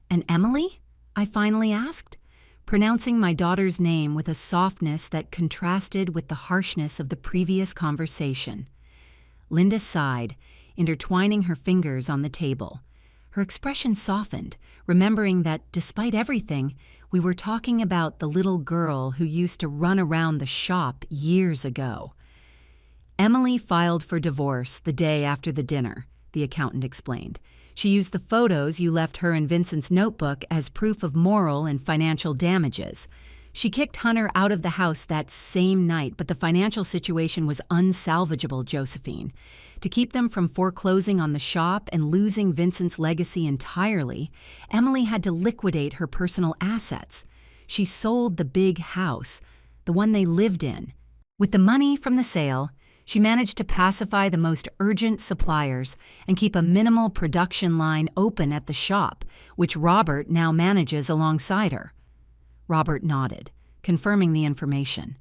"And Emily?" I finally asked, pronouncing my daughter's name with a softness that contrasted with the harshness of the previous conversation. Linda sighed, intertwining her fingers on the table. Her expression softened, remembering that, despite everything, we were talking about the little girl who used to run around the shop years ago. "Emily filed for divorce the day after the dinner," the accountant explained. "She used the photos you left her in Vincent's notebook as proof of moral and financial damages. She kicked Hunter out of the house that same night, but the financial situation was unsalvageable, Josephine. To keep them from foreclosing on the shop and losing Vincent's legacy entirely, Emily had to liquidate her personal assets. She sold the big house, the one they lived in. With the money from the sale, she managed to pacify the most urgent suppliers and keep a minimal production line open at the shop, which Robert now manages alongside her." Robert nodded, confirming the information.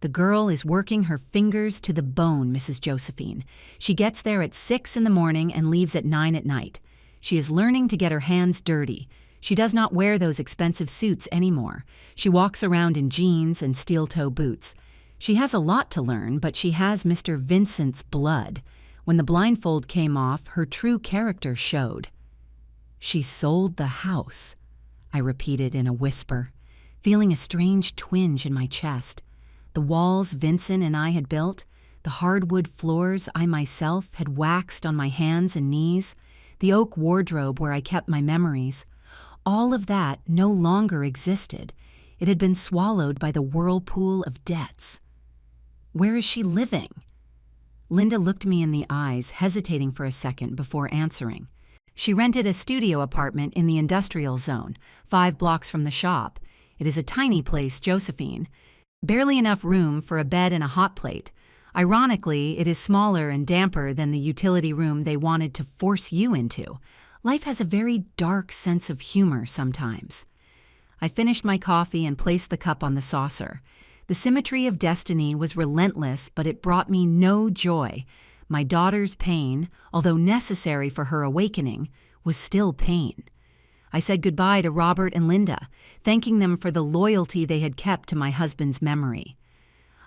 "The girl is working her fingers to the bone, Mrs. Josephine. She gets there at 6 in the morning and leaves at 9 at night. She is learning to get her hands dirty. She does not wear those expensive suits anymore. She walks around in jeans and steel-toe boots. She has a lot to learn, but she has Mr. Vincent's blood. When the blindfold came off, her true character showed." "She sold the house," I repeated in a whisper, feeling a strange twinge in my chest. The walls Vincent and I had built, the hardwood floors I myself had waxed on my hands and knees, the oak wardrobe where I kept my memories, all of that no longer existed. It had been swallowed by the whirlpool of debts. "Where is she living?" Linda looked me in the eyes, hesitating for a second before answering. "She rented a studio apartment in the industrial zone, 5 blocks from the shop. It is a tiny place, Josephine. Barely enough room for a bed and a hot plate. Ironically, it is smaller and damper than the utility room they wanted to force you into. Life has a very dark sense of humor sometimes." I finished my coffee and placed the cup on the saucer. The symmetry of destiny was relentless, but it brought me no joy. My daughter's pain, although necessary for her awakening, was still pain. I said goodbye to Robert and Linda, thanking them for the loyalty they had kept to my husband's memory.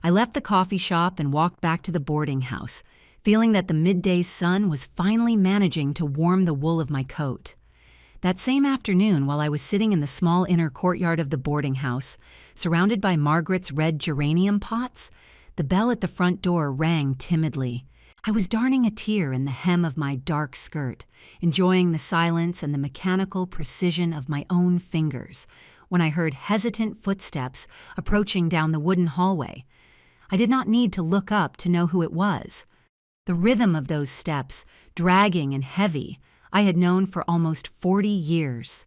I left the coffee shop and walked back to the boarding house, feeling that the midday sun was finally managing to warm the wool of my coat. That same afternoon, while I was sitting in the small inner courtyard of the boarding house, surrounded by Margaret's red geranium pots, the bell at the front door rang timidly. I was darning a tear in the hem of my dark skirt, enjoying the silence and the mechanical precision of my own fingers, when I heard hesitant footsteps approaching down the wooden hallway. I did not need to look up to know who it was. The rhythm of those steps, dragging and heavy, I had known for almost 40 years.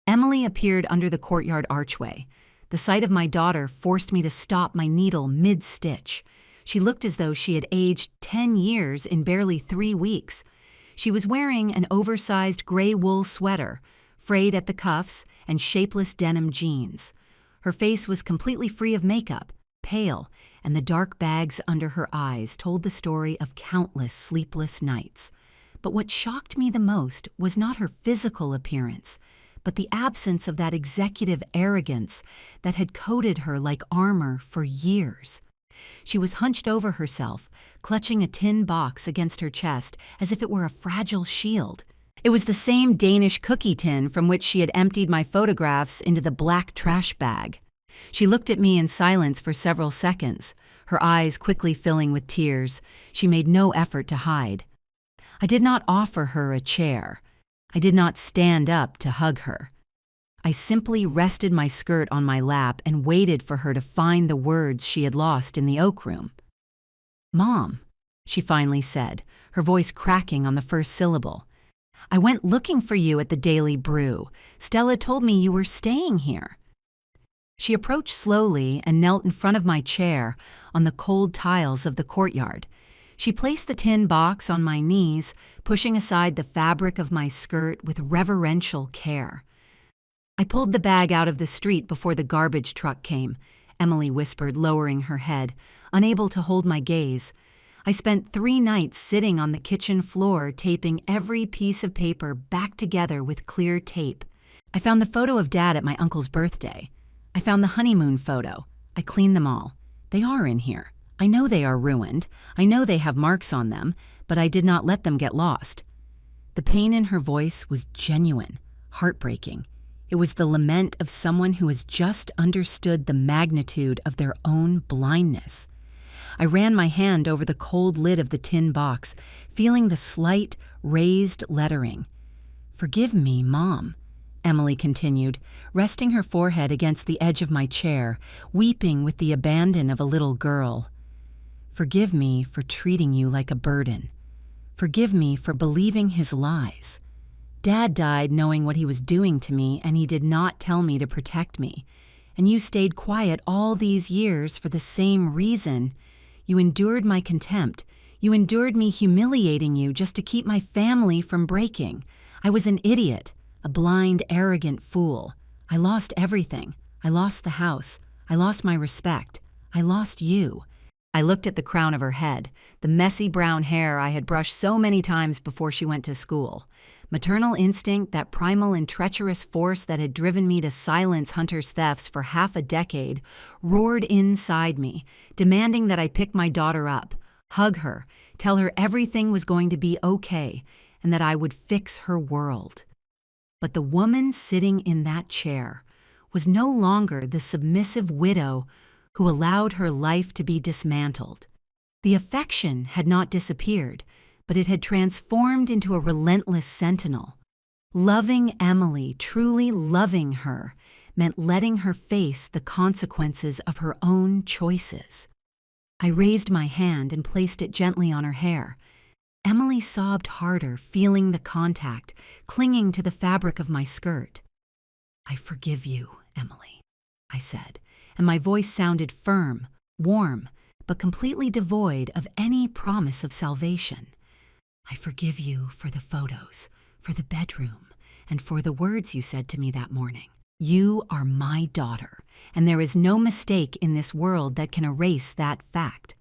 Emily appeared under the courtyard archway. The sight of my daughter forced me to stop my needle mid-stitch. She looked as though she had aged 10 years in barely 3 weeks. She was wearing an oversized gray wool sweater, frayed at the cuffs, and shapeless denim jeans. Her face was completely free of makeup, pale, and the dark bags under her eyes told the story of countless sleepless nights. But what shocked me the most was not her physical appearance, but the absence of that executive arrogance that had coated her like armor for years. She was hunched over herself, clutching a tin box against her chest as if it were a fragile shield. It was the same Danish cookie tin from which she had emptied my photographs into the black trash bag. She looked at me in silence for several seconds, her eyes quickly filling with tears. She made no effort to hide. I did not offer her a chair. I did not stand up to hug her. I simply rested my skirt on my lap and waited for her to find the words she had lost in the oak room. "Mom," she finally said, her voice cracking on the first syllable. "I went looking for you at the Daily Brew. Stella told me you were staying here." She approached slowly and knelt in front of my chair on the cold tiles of the courtyard. She placed the tin box on my knees, pushing aside the fabric of my skirt with reverential care. "I pulled the bag out of the street before the garbage truck came," Emily whispered, lowering her head, unable to hold my gaze. "I spent 3 nights sitting on the kitchen floor, taping every piece of paper back together with clear tape. I found the photo of Dad at my uncle's birthday. I found the honeymoon photo. I cleaned them all. They are in here. I know they are ruined. I know they have marks on them, but I did not let them get lost." The pain in her voice was genuine, heartbreaking. It was the lament of someone who has just understood the magnitude of their own blindness. I ran my hand over the cold lid of the tin box, feeling the slight, raised lettering. "Forgive me, Mom," Emily continued, resting her forehead against the edge of my chair, weeping with the abandon of a little girl. "Forgive me for treating you like a burden. Forgive me for believing his lies. Dad died knowing what he was doing to me, and he did not tell me to protect me. And you stayed quiet all these years for the same reason. You endured my contempt. You endured me humiliating you just to keep my family from breaking. I was an idiot, a blind, arrogant fool. I lost everything. I lost the house. I lost my respect. I lost you." I looked at the crown of her head, the messy brown hair I had brushed so many times before she went to school. Maternal instinct, that primal and treacherous force that had driven me to silence Hunter's thefts for half a decade, roared inside me, demanding that I pick my daughter up, hug her, tell her everything was going to be okay, and that I would fix her world. But the woman sitting in that chair was no longer the submissive widow who allowed her life to be dismantled. The affection had not disappeared, but it had transformed into a relentless sentinel. Loving Emily, truly loving her, meant letting her face the consequences of her own choices. I raised my hand and placed it gently on her hair. Emily sobbed harder, feeling the contact, clinging to the fabric of my skirt. "I forgive you, Emily," I said, and my voice sounded firm, warm, but completely devoid of any promise of salvation. "I forgive you for the photos, for the bedroom, and for the words you said to me that morning. You are my daughter, and there is no mistake in this world that can erase that fact."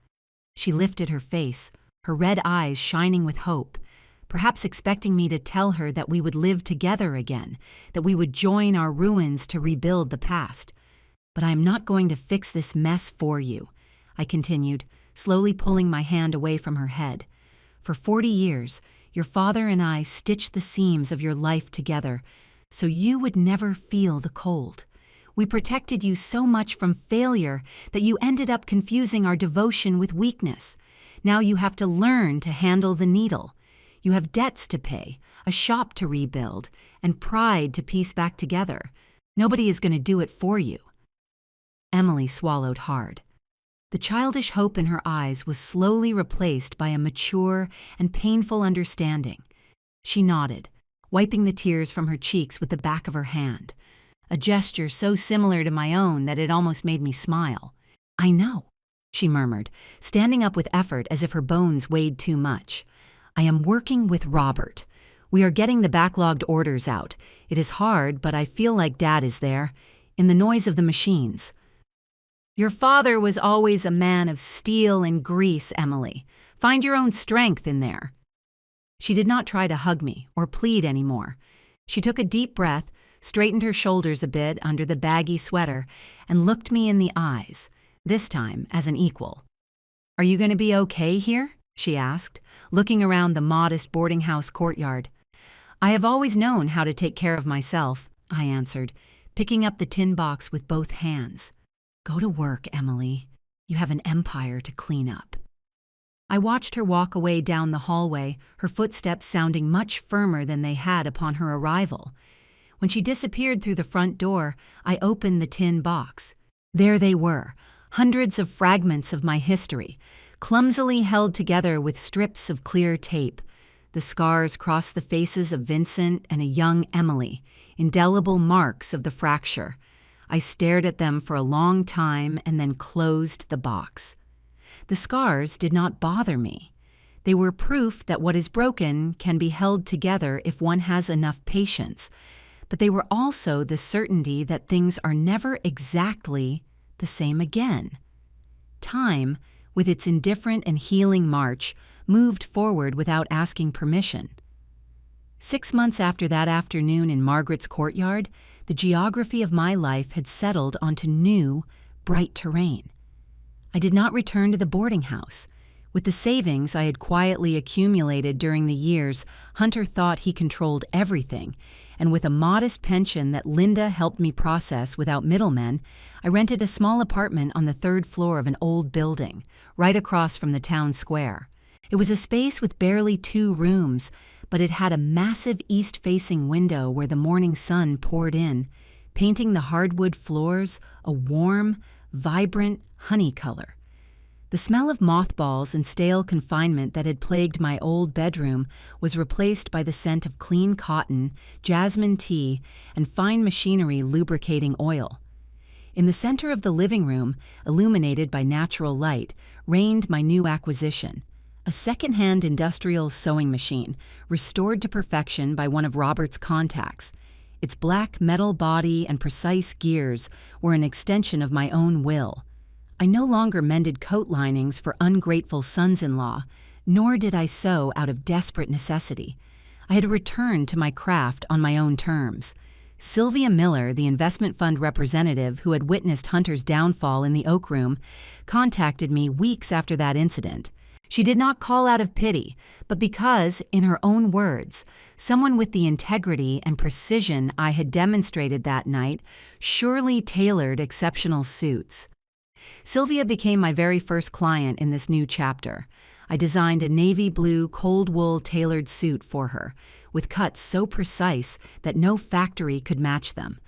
She lifted her face, her red eyes shining with hope, perhaps expecting me to tell her that we would live together again, that we would join our ruins to rebuild the past. "But I am not going to fix this mess for you," I continued, slowly pulling my hand away from her head. For 40 years, your father and I stitched the seams of your life together so you would never feel the cold. We protected you so much from failure that you ended up confusing our devotion with weakness. Now you have to learn to handle the needle. You have debts to pay, a shop to rebuild, and pride to piece back together. Nobody is going to do it for you." Emily swallowed hard. The childish hope in her eyes was slowly replaced by a mature and painful understanding. She nodded, wiping the tears from her cheeks with the back of her hand, a gesture so similar to my own that it almost made me smile. "I know," she murmured, standing up with effort as if her bones weighed too much. "I am working with Robert. We are getting the backlogged orders out. It is hard, but I feel like Dad is there, in the noise of the machines." "Your father was always a man of steel and grease, Emily. Find your own strength in there." She did not try to hug me or plead anymore. She took a deep breath, straightened her shoulders a bit under the baggy sweater, and looked me in the eyes, this time as an equal. "Are you going to be okay here?" she asked, looking around the modest boarding house courtyard. "I have always known how to take care of myself," I answered, picking up the tin box with both hands. "Go to work, Emily. You have an empire to clean up." I watched her walk away down the hallway, her footsteps sounding much firmer than they had upon her arrival. When she disappeared through the front door, I opened the tin box. There they were, hundreds of fragments of my history, clumsily held together with strips of clear tape. The scars crossed the faces of Vincent and a young Emily, indelible marks of the fracture. I stared at them for a long time and then closed the box. The scars did not bother me. They were proof that what is broken can be held together if one has enough patience, but they were also the certainty that things are never exactly the same again. Time, with its indifferent and healing march, moved forward without asking permission. 6 months after that afternoon in Margaret's courtyard, the geography of my life had settled onto new, bright terrain. I did not return to the boarding house. With the savings I had quietly accumulated during the years, Hunter thought he controlled everything, and with a modest pension that Linda helped me process without middlemen, I rented a small apartment on the 3rd floor of an old building, right across from the town square. It was a space with barely 2 rooms, but it had a massive east-facing window where the morning sun poured in, painting the hardwood floors a warm, vibrant honey color. The smell of mothballs and stale confinement that had plagued my old bedroom was replaced by the scent of clean cotton, jasmine tea, and fine machinery lubricating oil. In the center of the living room, illuminated by natural light, reigned my new acquisition, a second-hand industrial sewing machine, restored to perfection by one of Robert's contacts. Its black metal body and precise gears were an extension of my own will. I no longer mended coat linings for ungrateful sons-in-law, nor did I sew out of desperate necessity. I had returned to my craft on my own terms. Sylvia Miller, the investment fund representative who had witnessed Hunter's downfall in the Oak Room, contacted me weeks after that incident. She did not call out of pity, but because, in her own words, someone with the integrity and precision I had demonstrated that night surely tailored exceptional suits. Sylvia became my very first client in this new chapter. I designed a navy blue cold wool tailored suit for her, with cuts so precise that no factory could match them.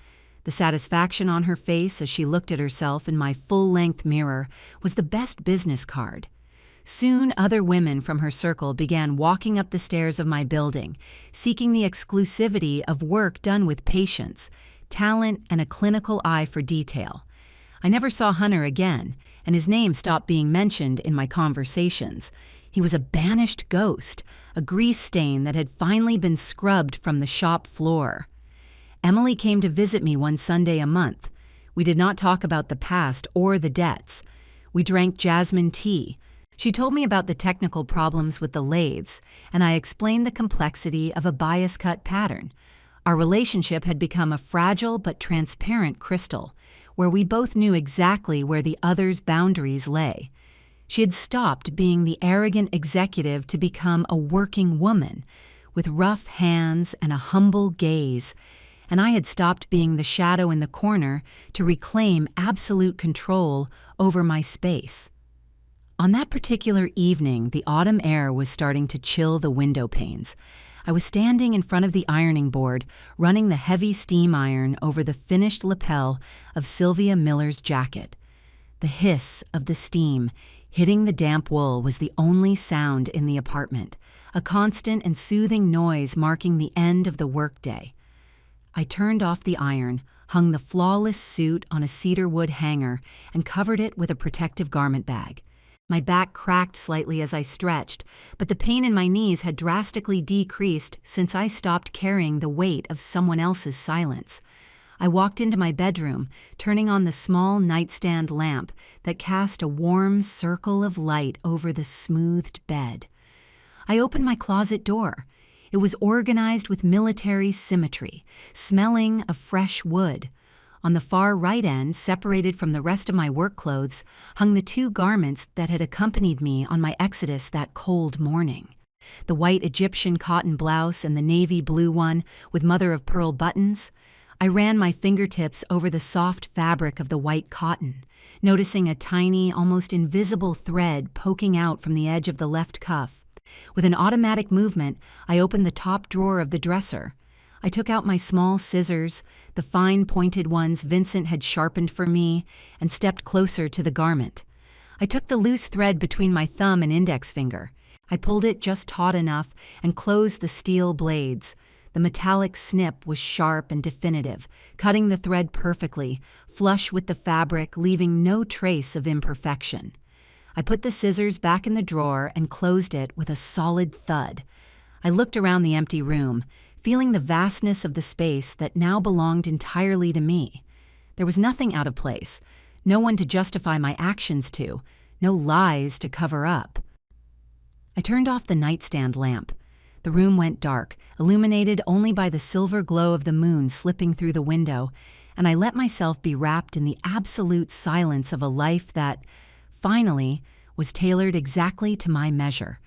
The satisfaction on her face as she looked at herself in my full-length mirror was the best business card. Soon other women from her circle began walking up the stairs of my building, seeking the exclusivity of work done with patience, talent, and a clinical eye for detail. I never saw Hunter again, and his name stopped being mentioned in my conversations. He was a banished ghost, a grease stain that had finally been scrubbed from the shop floor. Emily came to visit me one Sunday a month. We did not talk about the past or the debts. We drank jasmine tea. She told me about the technical problems with the lathes, and I explained the complexity of a bias cut pattern. Our relationship had become a fragile but transparent crystal, where we both knew exactly where the other's boundaries lay. She had stopped being the arrogant executive to become a working woman, with rough hands and a humble gaze, and I had stopped being the shadow in the corner to reclaim absolute control over my space. On that particular evening, the autumn air was starting to chill the window panes. I was standing in front of the ironing board, running the heavy steam iron over the finished lapel of Sylvia Miller's jacket. The hiss of the steam hitting the damp wool was the only sound in the apartment, a constant and soothing noise marking the end of the workday. I turned off the iron, hung the flawless suit on a cedar wood hanger, and covered it with a protective garment bag. My back cracked slightly as I stretched, but the pain in my knees had drastically decreased since I stopped carrying the weight of someone else's silence. I walked into my bedroom, turning on the small nightstand lamp that cast a warm circle of light over the smoothed bed. I opened my closet door. It was organized with military symmetry, smelling of fresh wood. On the far right end, separated from the rest of my work clothes, hung the two garments that had accompanied me on my exodus that cold morning. The white Egyptian cotton blouse and the navy blue one with mother-of-pearl buttons. I ran my fingertips over the soft fabric of the white cotton, noticing a tiny, almost invisible thread poking out from the edge of the left cuff. With an automatic movement, I opened the top drawer of the dresser. I took out my small scissors, the fine pointed ones Vincent had sharpened for me, and stepped closer to the garment. I took the loose thread between my thumb and index finger. I pulled it just taut enough and closed the steel blades. The metallic snip was sharp and definitive, cutting the thread perfectly, flush with the fabric, leaving no trace of imperfection. I put the scissors back in the drawer and closed it with a solid thud. I looked around the empty room, feeling the vastness of the space that now belonged entirely to me. There was nothing out of place, no one to justify my actions to, no lies to cover up. I turned off the nightstand lamp. The room went dark, illuminated only by the silver glow of the moon slipping through the window, and I let myself be wrapped in the absolute silence of a life that, finally, was tailored exactly to my measure.